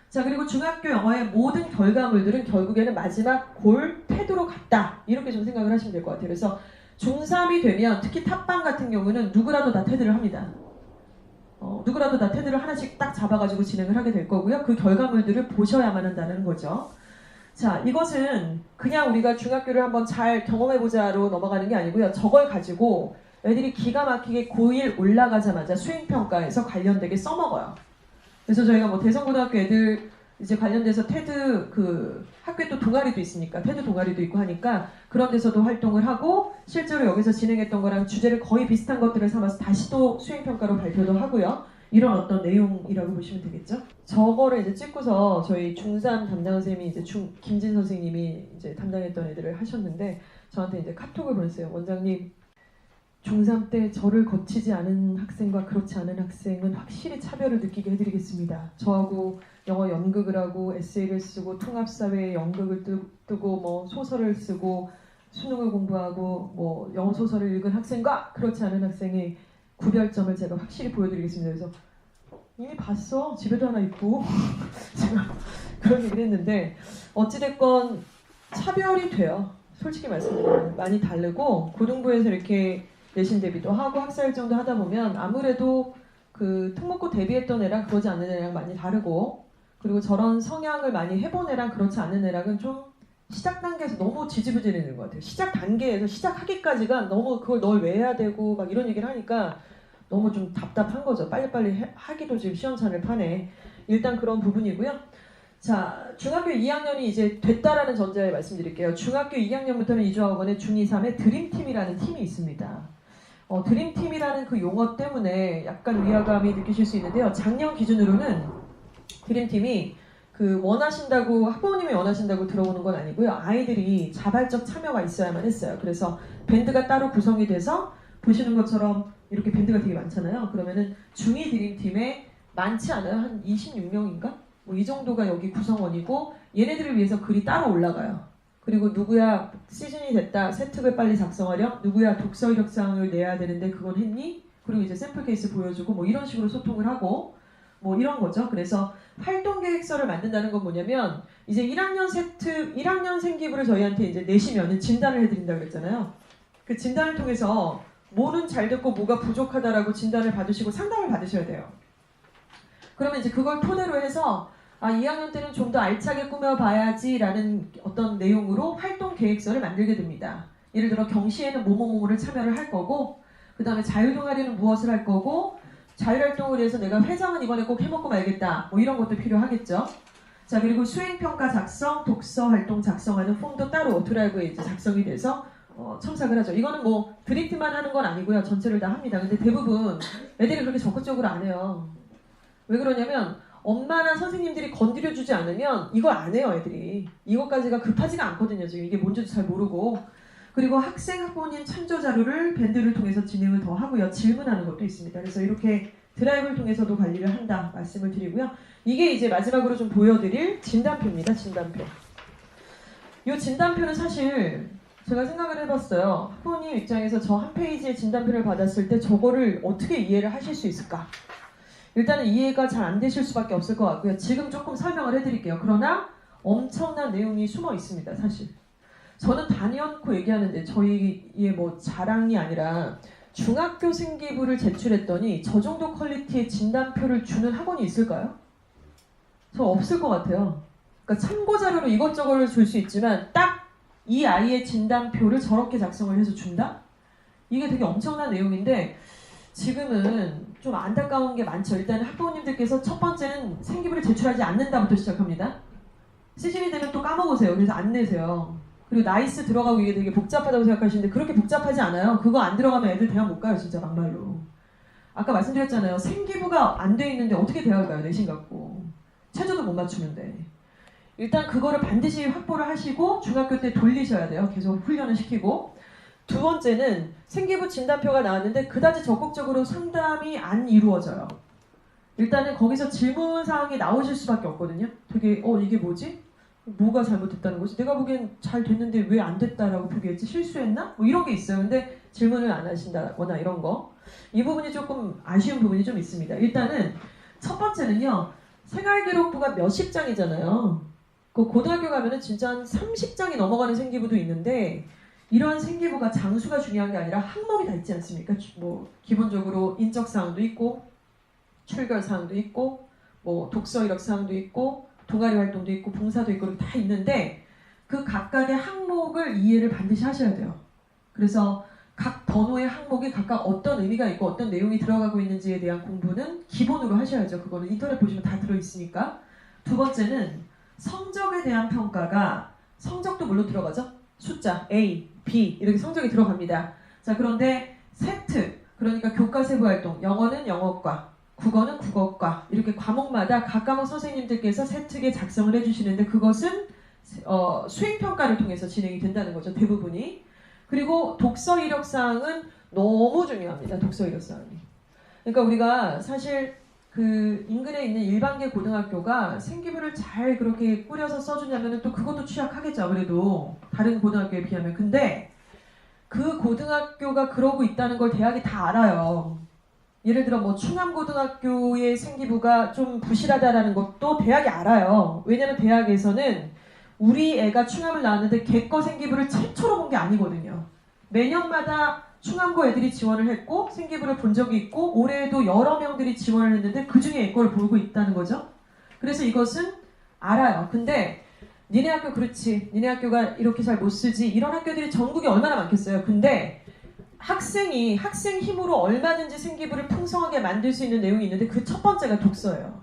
자, 그리고 중학교 영어의 모든 결과물들은 결국에는 마지막 골 테드로 갔다. 이렇게 좀 생각을 하시면 될 것 같아요. 그래서 중3이 되면 특히 탑반 같은 경우는 누구라도 다 테드를 합니다. 누구라도 다 테드를 하나씩 딱 잡아가지고 진행을 하게 될 거고요. 그 결과물들을 보셔야만 한다는 거죠. 자, 이것은 그냥 우리가 중학교를 한번 잘 경험해보자로 넘어가는 게 아니고요. 저걸 가지고 애들이 기가 막히게 고1 올라가자마자 수행평가에서 관련되게 써먹어요. 그래서 저희가 뭐 대성고등학교 애들 이제 관련돼서 테드 그 학교에 또 동아리도 있으니까 테드 동아리도 있고 하니까 그런 데서도 활동을 하고 실제로 여기서 진행했던 거랑 주제를 거의 비슷한 것들을 삼아서 다시 또 수행평가로 발표도 하고요. 이런 어떤 내용이라고 보시면 되겠죠. 저거를 이제 찍고서 저희 중3 담당 선생님이 이제 김진 선생님이 이제 담당했던 애들을 하셨는데 저한테 이제 카톡을 보냈어요. 원장님, 중3 때 저를 거치지 않은 학생과 그렇지 않은 학생은 확실히 차별을 느끼게 해드리겠습니다. 저하고 영어 연극을 하고 에세이를 쓰고 통합사회에 연극을 뜨고 뭐 소설을 쓰고 수능을 공부하고 뭐 영어 소설을 읽은 학생과 그렇지 않은 학생의 구별점을 제가 확실히 보여드리겠습니다. 그래서 이미 봤어. 집에도 하나 있고 제가 그런 얘기를 했는데 어찌됐건 차별이 돼요. 솔직히 말씀드리면 많이 다르고 고등부에서 이렇게 내신 대비도 하고 학사 일정도 하다 보면 아무래도 그 특목고 대비했던 애랑 그러지 않는 애랑 많이 다르고 그리고 저런 성향을 많이 해본 애랑 그렇지 않은 애랑은 좀 시작 단계에서 너무 지지부진해지는 것 같아요. 시작 단계에서 시작하기까지가 너무 그걸 널 왜 해야 되고 막 이런 얘기를 하니까 너무 좀 답답한 거죠. 빨리빨리 하기도 지금 시험찬을 파네. 일단 그런 부분이고요. 자, 중학교 2학년이 이제 됐다라는 전제에 말씀드릴게요. 중학교 2학년부터는 이조학원의 중2, 3의 드림팀이라는 팀이 있습니다. 드림팀이라는 그 용어 때문에 약간 위화감이 느끼실 수 있는데요. 작년 기준으로는 드림팀이 그 원하신다고 학부모님이 원하신다고 들어오는 건 아니고요. 아이들이 자발적 참여가 있어야만 했어요. 그래서 밴드가 따로 구성이 돼서 보시는 것처럼 이렇게 밴드가 되게 많잖아요. 그러면은 중2 드림팀에 많지 않아요. 한 26명인가? 뭐 이 정도가 여기 구성원이고 얘네들을 위해서 글이 따로 올라가요. 그리고 누구야 시즌이 됐다 세특을 빨리 작성하렴 누구야 독서 이력서를 내야 되는데 그건 했니? 그리고 이제 샘플 케이스 보여주고 뭐 이런 식으로 소통을 하고 뭐 이런 거죠. 그래서 활동 계획서를 만든다는 건 뭐냐면 이제 1학년생 기부를 저희한테 이제 내시면은 진단을 해드린다 그랬잖아요. 그 진단을 통해서 뭐는 잘 됐고 뭐가 부족하다라고 진단을 받으시고 상담을 받으셔야 돼요. 그러면 이제 그걸 토대로 해서 2학년 때는 좀 더 알차게 꾸며봐야지라는 어떤 내용으로 활동 계획서를 만들게 됩니다. 예를 들어 경시에는 뭐뭐뭐를 참여를 할 거고 그 다음에 자유동아리는 무엇을 할 거고 자율활동을 위해서 내가 회장은 이번에 꼭 해먹고 말겠다 뭐 이런 것도 필요하겠죠. 자, 그리고 수행평가 작성, 독서 활동 작성하는 폼도 따로 드라이브에 이제 작성이 돼서 첨삭을 하죠. 이거는 뭐 드리프트만 하는 건 아니고요. 전체를 다 합니다. 근데 대부분 애들이 그렇게 적극적으로 안 해요. 왜 그러냐면 엄마나 선생님들이 건드려주지 않으면 이걸 안 해요, 애들이. 이것까지가 급하지가 않거든요. 지금 이게 뭔지도 잘 모르고. 그리고 학생 학부모님 참조 자료를 밴드를 통해서 진행을 더 하고요. 질문하는 것도 있습니다. 그래서 이렇게 드라이브를 통해서도 관리를 한다 말씀을 드리고요. 이게 이제 마지막으로 좀 보여드릴 진단표입니다. 진단표. 이 진단표는 사실 제가 생각을 해봤어요. 학부모님 입장에서 저 한 페이지의 진단표를 받았을 때 저거를 어떻게 이해를 하실 수 있을까? 일단은 이해가 잘 안 되실 수밖에 없을 것 같고요. 지금 조금 설명을 해드릴게요. 그러나 엄청난 내용이 숨어 있습니다. 사실. 저는 단연코 얘기하는데 저희의 뭐 자랑이 아니라 중학교 생기부를 제출했더니 저 정도 퀄리티의 진단표를 주는 학원이 있을까요? 저 없을 것 같아요. 그러니까 참고자료로 이것저것을 줄 수 있지만 딱 이 아이의 진단표를 저렇게 작성을 해서 준다? 이게 되게 엄청난 내용인데 지금은 좀 안타까운 게 많죠. 일단 학부모님들께서 첫 번째는 생기부를 제출하지 않는다부터 시작합니다. 시즌이 되면 또 까먹으세요. 그래서 안 내세요. 그리고 나이스 들어가고 이게 되게 복잡하다고 생각하시는데 그렇게 복잡하지 않아요. 그거 안 들어가면 애들 대학 못 가요. 진짜 막말로. 아까 말씀드렸잖아요. 생기부가 안 돼 있는데 어떻게 대학 가요. 내신 갖고. 최저도 못 맞추는데. 일단 그거를 반드시 확보를 하시고 중학교 때 돌리셔야 돼요. 계속 훈련을 시키고. 두 번째는 생기부 진단표가 나왔는데 그다지 적극적으로 상담이 안 이루어져요. 일단은 거기서 질문사항이 나오실 수밖에 없거든요. 되게 이게 뭐지? 뭐가 잘못됐다는 거지? 내가 보기엔 잘 됐는데 왜 안 됐다라고 표기했지? 실수했나? 뭐 이런 게 있어요. 근데 질문을 안 하신다거나 이런 거. 이 부분이 조금 아쉬운 부분이 좀 있습니다. 일단은 첫 번째는요. 생활기록부가 몇십 장이잖아요. 그 고등학교 가면은 진짜 한 30장이 넘어가는 생기부도 있는데 이러한 생기부가 장수가 중요한 게 아니라 항목이 다 있지 않습니까? 뭐 기본적으로 인적사항도 있고 출결사항도 있고 뭐 독서 이력사항도 있고 동아리 활동도 있고 봉사도 있고 다 있는데 그 각각의 항목을 이해를 반드시 하셔야 돼요. 그래서 각 번호의 항목이 각각 어떤 의미가 있고 어떤 내용이 들어가고 있는지에 대한 공부는 기본으로 하셔야죠. 그거는 인터넷 보시면 다 들어있으니까. 두 번째는 성적에 대한 평가가 성적도 물론 들어가죠. 숫자 A, B 이렇게 성적이 들어갑니다. 자, 그런데 세트 그러니까 교과 세부 활동 영어는 영어과 국어는 국어과 이렇게 과목마다 각 과목 선생님들께서 세트게 작성을 해주시는데 그것은 수행평가를 통해서 진행이 된다는 거죠. 대부분이. 그리고 독서 이력사항은 너무 중요합니다. 독서 이력사항이. 그러니까 우리가 사실 그 인근에 있는 일반계 고등학교가 생기부를 잘 그렇게 꾸려서 써주냐면 또 그것도 취약하겠죠. 아무래도 다른 고등학교에 비하면. 근데 그 고등학교가 그러고 있다는 걸 대학이 다 알아요. 예를 들어 뭐 충암고등학교의 생기부가 좀 부실하다라는 것도 대학이 알아요. 왜냐면 대학에서는 우리 애가 충암을 나왔는데 걔 거 생기부를 최초로 본 게 아니거든요. 매년마다 충암고 애들이 지원을 했고 생기부를 본 적이 있고 올해에도 여러 명들이 지원을 했는데 그 중에 얘 걸 보고 있다는 거죠. 그래서 이것은 알아요. 근데 니네 학교 그렇지. 니네 학교가 이렇게 잘 못 쓰지. 이런 학교들이 전국에 얼마나 많겠어요. 근데 학생이 학생 힘으로 얼마든지 생기부를 풍성하게 만들 수 있는 내용이 있는데 그 첫 번째가 독서예요.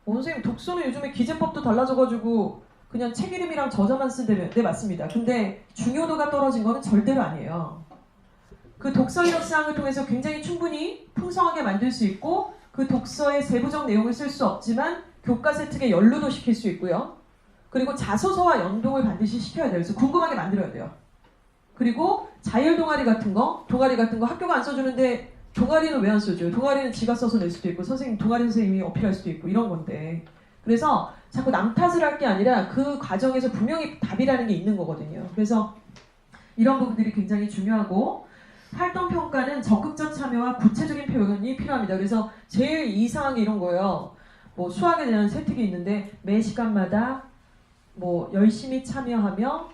선생님 독서는 요즘에 기재법도 달라져가지고 그냥 책 이름이랑 저자만 쓴다며. 네, 맞습니다. 근데 중요도가 떨어진 거는 절대로 아니에요. 그 독서 이력사항을 통해서 굉장히 충분히 풍성하게 만들 수 있고 그 독서의 세부적 내용을 쓸 수 없지만 교과 세특에 연루도 시킬 수 있고요. 그리고 자소서와 연동을 반드시 시켜야 돼요. 그래서 궁금하게 만들어야 돼요. 그리고 자율 동아리 같은 거 학교가 안 써주는데 동아리는 왜 안 써줘요? 동아리는 지가 써서 낼 수도 있고 동아리 선생님이 어필할 수도 있고 이런 건데 그래서 자꾸 남 탓을 할 게 아니라 그 과정에서 분명히 답이라는 게 있는 거거든요. 그래서 이런 부분들이 굉장히 중요하고 활동평가는 적극적 참여와 구체적인 표현이 필요합니다. 그래서 제일 이상하게 이런 거예요. 뭐 수학에 대한 세특이 있는데 매 시간마다 뭐 열심히 참여하며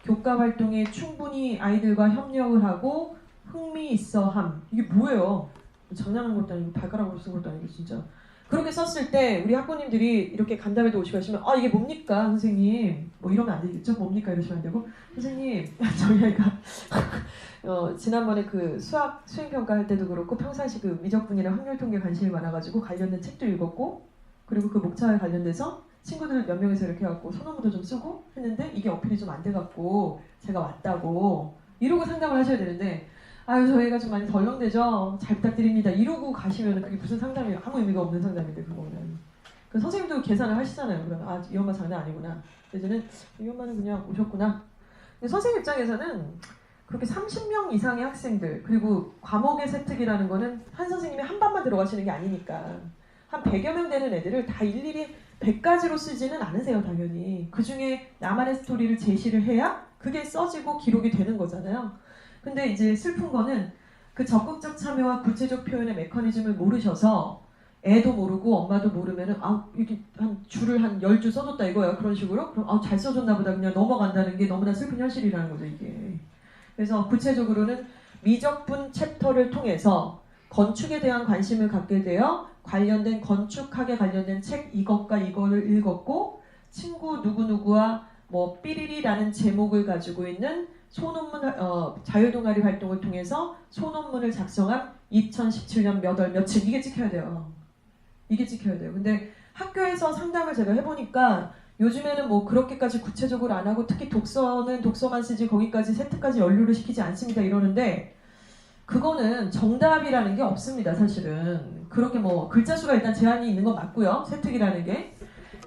교과 활동에 충분히 아이들과 협력을 하고 흥미 있어 함. 이게 뭐예요? 장난하는 것도 아니고 발가락으로 쓴 것도 아니고 진짜. 그렇게 썼을 때 우리 학부모님들이 이렇게 간담회도 오시고 하시면 이게 뭡니까 선생님? 뭐 이러면 안 되겠죠? 뭡니까? 이러시면 안 되고 선생님 저희 아이가 지난번에 그 수학 수행평가 할 때도 그렇고 평상시 그 미적분이나 확률통계 관심이 많아가지고 관련된 책도 읽었고 그리고 그 목차에 관련돼서 친구들 몇 명이서 이렇게 해갖고 소논문도 좀 쓰고 했는데 이게 어필이 좀 안 돼갖고 제가 왔다고 이러고 상담을 하셔야 되는데 아유 저희가 좀 많이 덜렁대죠. 잘 부탁드립니다. 이러고 가시면 그게 무슨 상담이에요. 아무 의미가 없는 상담인데 그거는. 그 선생님도 계산을 하시잖아요. 그러면 아 이 엄마 장난 아니구나. 그래서는 이 엄마는 그냥 오셨구나. 근데 선생님 입장에서는 그렇게 30명 이상의 학생들 그리고 과목의 세특이라는 거는 한 선생님이 한 반만 들어가시는 게 아니니까 한 100여 명 되는 애들을 다 일일이 100가지로 쓰지는 않으세요. 당연히. 그중에 나만의 스토리를 제시를 해야 그게 써지고 기록이 되는 거잖아요. 근데 이제 슬픈 거는 그 적극적 참여와 구체적 표현의 메커니즘을 모르셔서 애도 모르고 엄마도 모르면은 아 이게 한 줄을 한 10줄 써줬다 이거예요. 그런 식으로 그럼 아 잘 써줬나 보다 그냥 넘어간다는 게 너무나 슬픈 현실이라는 거죠 이게. 그래서 구체적으로는 미적분 챕터를 통해서 건축에 대한 관심을 갖게 되어 관련된 건축학에 관련된 책 이것과 이거를 읽었고 친구 누구누구와 뭐 삐리리라는 제목을 가지고 있는 소논문 자율동아리 활동을 통해서 소논문을 작성한 2017년 몇 월 며칠 이게 찍혀야 돼요. 이게 찍혀야 돼요. 근데 학교에서 상담을 제가 해보니까 요즘에는 뭐 그렇게까지 구체적으로 안 하고 특히 독서는 독서만 쓰지 거기까지 세트까지 연루를 시키지 않습니다 이러는데 그거는 정답이라는 게 없습니다 사실은. 그렇게 뭐 글자 수가 일단 제한이 있는 건 맞고요 세특이라는 게.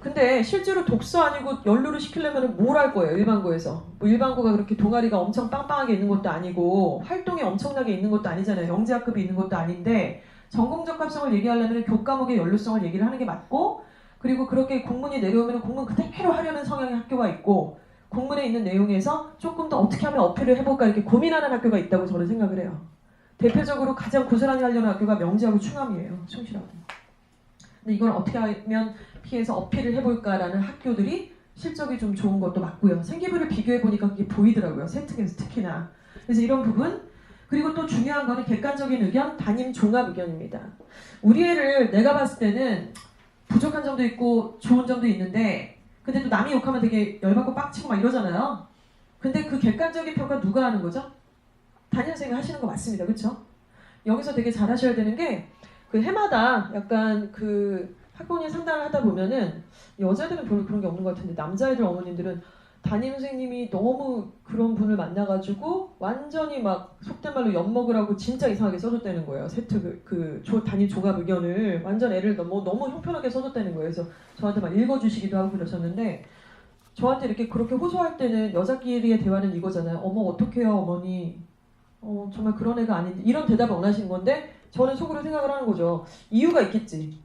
근데 실제로 독서 아니고 연루를 시키려면 뭘 할 거예요 일반고에서. 뭐 일반고가 그렇게 동아리가 엄청 빵빵하게 있는 것도 아니고 활동이 엄청나게 있는 것도 아니잖아요. 영재학급이 있는 것도 아닌데 전공적합성을 얘기하려면 교과목의 연루성을 얘기를 하는 게 맞고 그리고 그렇게 공문이 내려오면 공문 그대로 하려는 성향의 학교가 있고 공문에 있는 내용에서 조금 더 어떻게 하면 어필을 해볼까 이렇게 고민하는 학교가 있다고 저는 생각을 해요. 대표적으로 가장 고스란히 하려는 학교가 명지하고 충암이에요. 충실하고. 근데 이걸 어떻게 하면 피해서 어필을 해볼까라는 학교들이 실적이 좀 좋은 것도 맞고요. 생기부를 비교해보니까 그게 보이더라고요. 세특에서 특히나. 그래서 이런 부분 그리고 또 중요한 거는 객관적인 의견, 담임 종합 의견입니다. 우리 애를 내가 봤을 때는 부족한 점도 있고 좋은 점도 있는데 근데 또 남이 욕하면 되게 열받고 빡치고 막 이러잖아요. 근데 그 객관적인 평가 누가 하는 거죠? 담임 선생님이 하시는 거 맞습니다. 그렇죠? 여기서 되게 잘 하셔야 되는 게 그 해마다 약간 그 학부모님 상담을 하다 보면은 여자들은 별로 그런 게 없는 것 같은데 남자애들 어머님들은 담임 선생님이 너무 그런 분을 만나가지고 완전히 막 속된 말로 엿먹으라고 진짜 이상하게 써줬다는 거예요. 세트 담임 종합 의견을 완전 애를 너무 형편하게 써줬다는 거예요. 그래서 저한테 막 읽어주시기도 하고 그러셨는데 저한테 이렇게 그렇게 호소할 때는 여자끼리의 대화는 이거잖아요. 어머 어떡해요 어머니. 정말 그런 애가 아닌데 이런 대답을 원하시는 건데 저는 속으로 생각을 하는 거죠. 이유가 있겠지.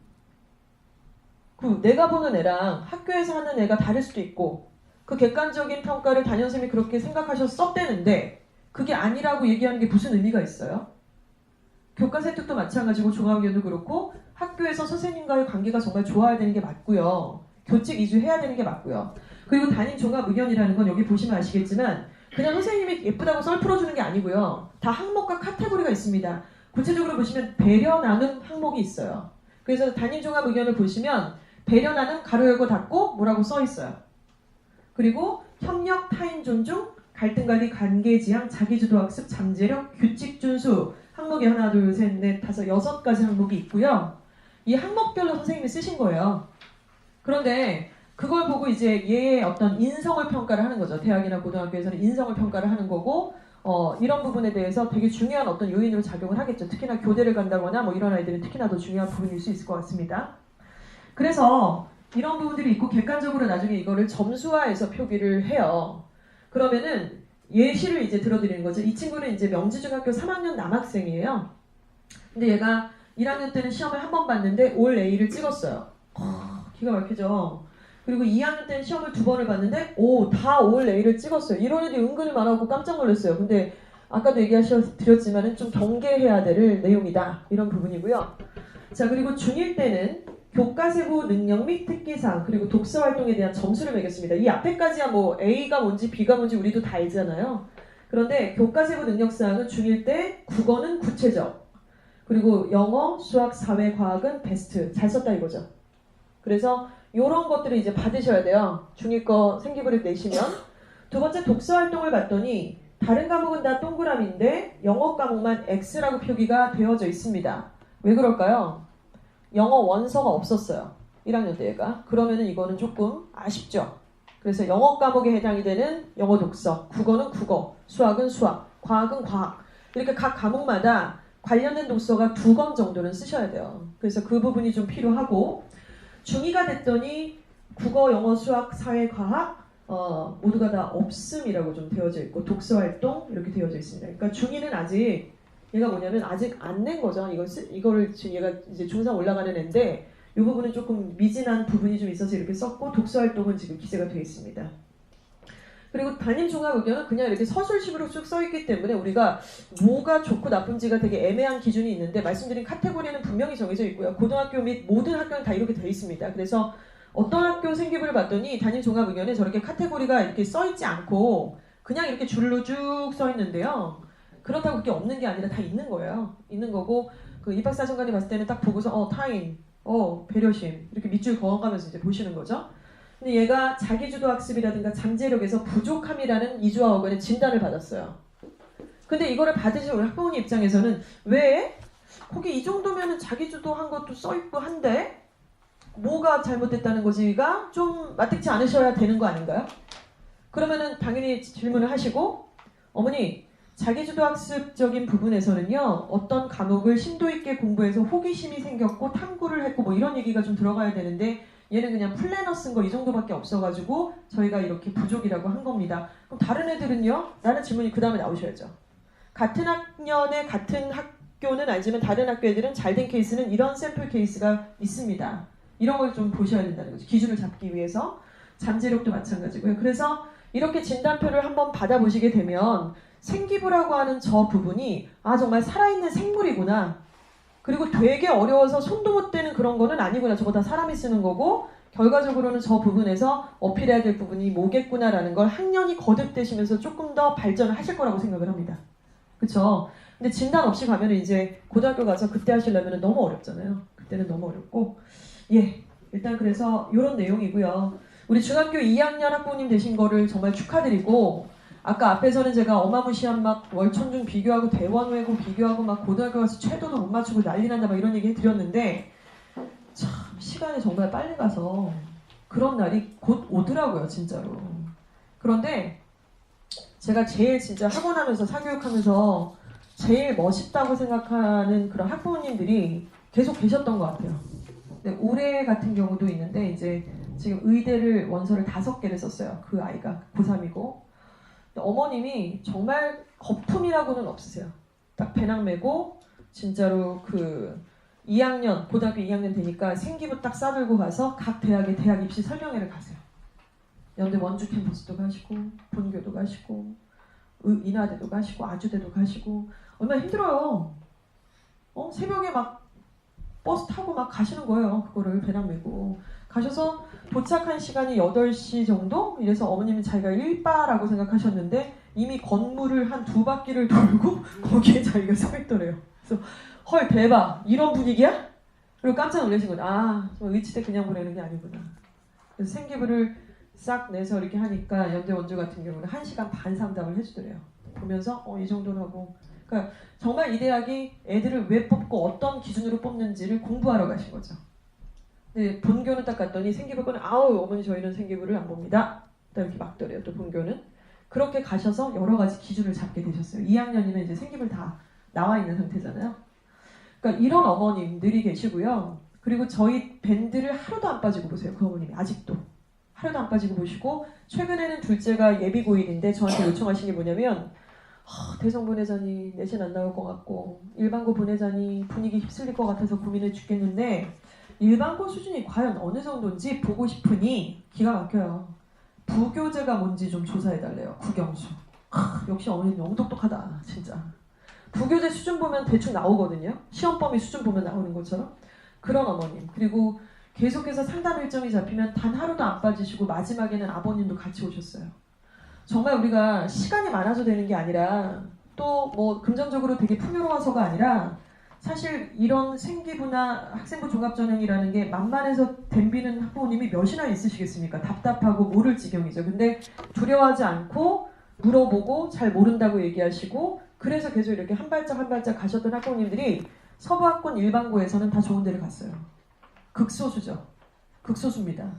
내가 보는 애랑 학교에서 하는 애가 다를 수도 있고 그 객관적인 평가를 담임 선생님이 그렇게 생각하셔서 썼대는데 그게 아니라고 얘기하는 게 무슨 의미가 있어요? 교과 세특도 마찬가지고 종합의견도 그렇고 학교에서 선생님과의 관계가 정말 좋아야 되는 게 맞고요. 교칙 이주해야 되는 게 맞고요. 그리고 담임 종합 의견이라는 건 여기 보시면 아시겠지만 그냥 선생님이 예쁘다고 썰 풀어주는 게 아니고요. 다 항목과 카테고리가 있습니다. 구체적으로 보시면 배려 나눔 항목이 있어요. 그래서 담임 종합 의견을 보시면 배려 나눔 가로 열고 닫고 뭐라고 써 있어요. 그리고 협력, 타인 존중, 갈등 관리, 관계 지향, 자기주도 학습, 잠재력, 규칙 준수 항목이 하나, 둘, 셋, 넷, 다섯, 6가지 항목이 있고요. 이 항목별로 선생님이 쓰신 거예요. 그런데 그걸 보고 이제 얘의 어떤 인성을 평가를 하는 거죠. 대학이나 고등학교에서는 인성을 평가를 하는 거고 이런 부분에 대해서 되게 중요한 어떤 요인으로 작용을 하겠죠. 특히나 교대를 간다거나 뭐 이런 아이들은 특히나 더 중요한 부분일 수 있을 것 같습니다. 그래서 이런 부분들이 있고 객관적으로 나중에 이거를 점수화해서 표기를 해요. 그러면은 예시를 이제 들어드리는 거죠. 이 친구는 이제 명지중학교 3학년 남학생이에요. 근데 얘가 1학년 때는 시험을 한 번 봤는데 올 A를 찍었어요. 기가 막히죠. 그리고 2학년 때는 시험을 2번을 봤는데 다 올 A를 찍었어요. 이런 애들이 은근히 많아서 깜짝 놀랐어요. 근데 아까도 얘기하셨지만은 좀 경계해야 될 내용이다. 이런 부분이고요. 자, 그리고 중1 때는 교과세부 능력 및 특기사항 그리고 독서활동에 대한 점수를 매겼습니다. 이 앞에까지야 뭐 A가 뭔지 B가 뭔지 우리도 다 알잖아요. 그런데 교과세부 능력사항은 중1 때 국어는 구체적 그리고 영어, 수학, 사회, 과학은 베스트 잘 썼다 이거죠. 그래서 이런 것들을 이제 받으셔야 돼요. 중1 거 생기부를 내시면. 두 번째 독서활동을 봤더니 다른 과목은 다 동그라미인데 영어 과목만 X라고 표기가 되어져 있습니다. 왜 그럴까요? 영어 원서가 없었어요. 1학년 때 얘가. 그러면은 이거는 조금 아쉽죠. 그래서 영어 과목에 해당이 되는 영어 독서, 국어는 국어, 수학은 수학, 과학은 과학. 이렇게 각 과목마다 관련된 독서가 2권 정도는 쓰셔야 돼요. 그래서 그 부분이 좀 필요하고, 중2가 됐더니 국어, 영어, 수학, 사회, 과학 모두가 다 없음이라고 좀 되어져 있고, 독서활동 이렇게 되어져 있습니다. 그러니까 중2는 아직 얘가 뭐냐면 아직 안 낸 거죠. 이거를 지금 얘가 이제 중3 올라가는 애인데 이 부분은 조금 미진한 부분이 좀 있어서 이렇게 썼고, 독서활동은 지금 기재가 되어 있습니다. 그리고 담임 종합 의견은 그냥 이렇게 서술식으로 쭉 써있기 때문에 우리가 뭐가 좋고 나쁜지가 되게 애매한 기준이 있는데, 말씀드린 카테고리는 분명히 정해져 있고요. 고등학교 및 모든 학교는 다 이렇게 되어 있습니다. 그래서 어떤 학교 생기부를 봤더니 담임 종합 의견에 저렇게 카테고리가 이렇게 써있지 않고 그냥 이렇게 줄로 쭉 써있는데요. 그렇다고 그게 없는 게 아니라 다 있는 거예요. 있는 거고, 그 입학사정관이 봤을 때는 딱 보고서 타인, 배려심 이렇게 밑줄 그어가면서 이제 보시는 거죠. 근데 얘가 자기주도 학습이라든가 잠재력에서 부족함이라는 이주아 어근의 진단을 받았어요. 근데 이거를 받으신 우리 학부모님 입장에서는 왜? 거기 이 정도면은 자기주도한 것도 써있고 한데 뭐가 잘못됐다는 거지가 좀 마뜩지 않으셔야 되는 거 아닌가요? 그러면은 당연히 질문을 하시고, 어머니 자기주도 학습적인 부분에서는요 어떤 과목을 심도 있게 공부해서 호기심이 생겼고 탐구를 했고 뭐 이런 얘기가 좀 들어가야 되는데 얘는 그냥 플래너 쓴 거 이 정도밖에 없어가지고 저희가 이렇게 부족이라고 한 겁니다. 그럼 다른 애들은요? 라는 질문이 그 다음에 나오셔야죠. 같은 학년의 같은 학교는 알지만 다른 학교 애들은 잘된 케이스는 이런 샘플 케이스가 있습니다. 이런 걸 좀 보셔야 된다는 거죠. 기준을 잡기 위해서. 잠재력도 마찬가지고요. 그래서 이렇게 진단표를 한번 받아보시게 되면 생기부라고 하는 저 부분이 정말 살아있는 생물이구나. 그리고 되게 어려워서 손도 못 대는 그런 거는 아니구나. 저거 다 사람이 쓰는 거고 결과적으로는 저 부분에서 어필해야 될 부분이 뭐겠구나라는 걸 학년이 거듭되시면서 조금 더 발전을 하실 거라고 생각을 합니다. 그쵸? 근데 진단 없이 가면 이제 고등학교 가서 그때 하시려면 너무 어렵잖아요. 그때는 너무 어렵고. 일단 그래서 이런 내용이고요. 우리 중학교 2학년 학부모님 되신 거를 정말 축하드리고, 아까 앞에서는 제가 어마무시한 막 월천중 비교하고 대원외고 비교하고 막 고등학교 가서 최도도 못 맞추고 난리 난다 막 이런 얘기 해드렸는데, 참 시간이 정말 빨리 가서 그런 날이 곧 오더라고요, 진짜로. 그런데 제가 제일 진짜 학원하면서 사교육하면서 제일 멋있다고 생각하는 그런 학부모님들이 계속 계셨던 것 같아요. 근데 올해 같은 경우도 있는데 이제 지금 의대를 원서를 5개를 썼어요. 그 아이가 고3이고. 어머님이 정말 거품이라고는 없으세요. 딱 배낭 메고 진짜로 그 2학년, 고등학교 2학년 되니까 생기부 딱 싸들고 가서 각 대학의 대학 입시 설명회를 가세요. 연대 원주 캠퍼스도 가시고 본교도 가시고 인하대도 가시고 아주대도 가시고 얼마나 힘들어요. 새벽에 막 버스 타고 막 가시는 거예요. 그거를 배낭 메고 가셔서 도착한 시간이 8시 정도? 이래서 어머님은 자기가 일바라고 생각하셨는데 이미 건물을 한 2바퀴를 돌고 거기에 자기가 서 있더래요. 그래서 헐 대박 이런 분위기야? 그리고 깜짝 놀라신 거죠. 의치대 그냥 보내는 게 아니구나. 그래서 생기부를 싹 내서 이렇게 하니까 연대 원주 같은 경우는 1시간 반 상담을 해주더래요. 보면서 이 정도는 하고. 그러니까 정말 이 대학이 애들을 왜 뽑고 어떤 기준으로 뽑는지를 공부하러 가신 거죠. 근데 본교는 딱 갔더니 생기부 거는 어머니 저희는 생기부를 안 봅니다. 이렇게 막더래요. 또 본교는. 그렇게 가셔서 여러 가지 기준을 잡게 되셨어요. 2학년이면 이제 생기부를 다 나와 있는 상태잖아요. 그러니까 이런 어머님들이 계시고요. 그리고 저희 밴드를 하루도 안 빠지고 보세요. 그 어머님이 아직도. 하루도 안 빠지고 보시고 최근에는 둘째가 예비고1인데 저한테 요청하신 게 뭐냐면 대성 보내자니 내신 안 나올 것 같고 일반고 보내자니 분위기 휩쓸릴 것 같아서 고민해 죽겠는데 일반고 수준이 과연 어느 정도인지 보고 싶으니 기가 막혀요. 부교재가 뭔지 좀 조사해달래요. 국영수. 역시 어머니 너무 똑똑하다. 진짜. 부교재 수준 보면 대충 나오거든요. 시험 범위 수준 보면 나오는 것처럼. 그런 어머님. 그리고 계속해서 상담 일정이 잡히면 단 하루도 안 빠지시고 마지막에는 아버님도 같이 오셨어요. 정말 우리가 시간이 많아서 되는 게 아니라 또 뭐 금전적으로 되게 풍요로워서가 아니라 사실 이런 생기부나 학생부 종합전형이라는 게 만만해서 덤비는 학부모님이 몇이나 있으시겠습니까? 답답하고 모를 지경이죠. 근데 두려워하지 않고 물어보고 잘 모른다고 얘기하시고 그래서 계속 이렇게 한 발짝 한 발짝 가셨던 학부모님들이 서부학군 일반고에서는 다 좋은 데를 갔어요. 극소수죠. 극소수입니다.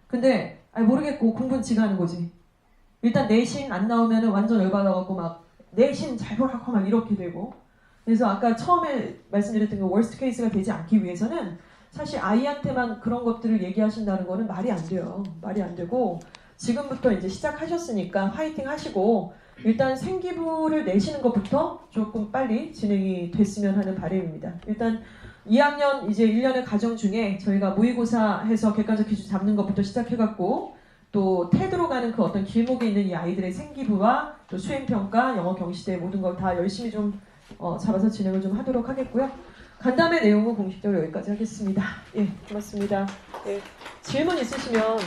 근데 모르겠고 공부는 지가 하는 거지. 일단 내신 안 나오면은 완전 열받아갖고 막 내신 잘 보라고 막 이렇게 되고. 그래서 아까 처음에 말씀드렸던 그 월스트 케이스가 되지 않기 위해서는 사실 아이한테만 그런 것들을 얘기하신다는 거는 말이 안 돼요. 말이 안 되고 지금부터 이제 시작하셨으니까 화이팅 하시고 일단 생기부를 내시는 것부터 조금 빨리 진행이 됐으면 하는 바람입니다. 일단 2학년 이제 1년의 과정 중에 저희가 모의고사 해서 객관적 기준 잡는 것부터 시작해갖고 또 태도로 가는 그 어떤 길목에 있는 이 아이들의 생기부와 또 수행평가, 영어 경시대 모든 걸 다 열심히 좀 잡아서 진행을 좀 하도록 하겠고요. 간담회 내용은 공식적으로 여기까지 하겠습니다. 예, 고맙습니다. 예, 질문 있으시면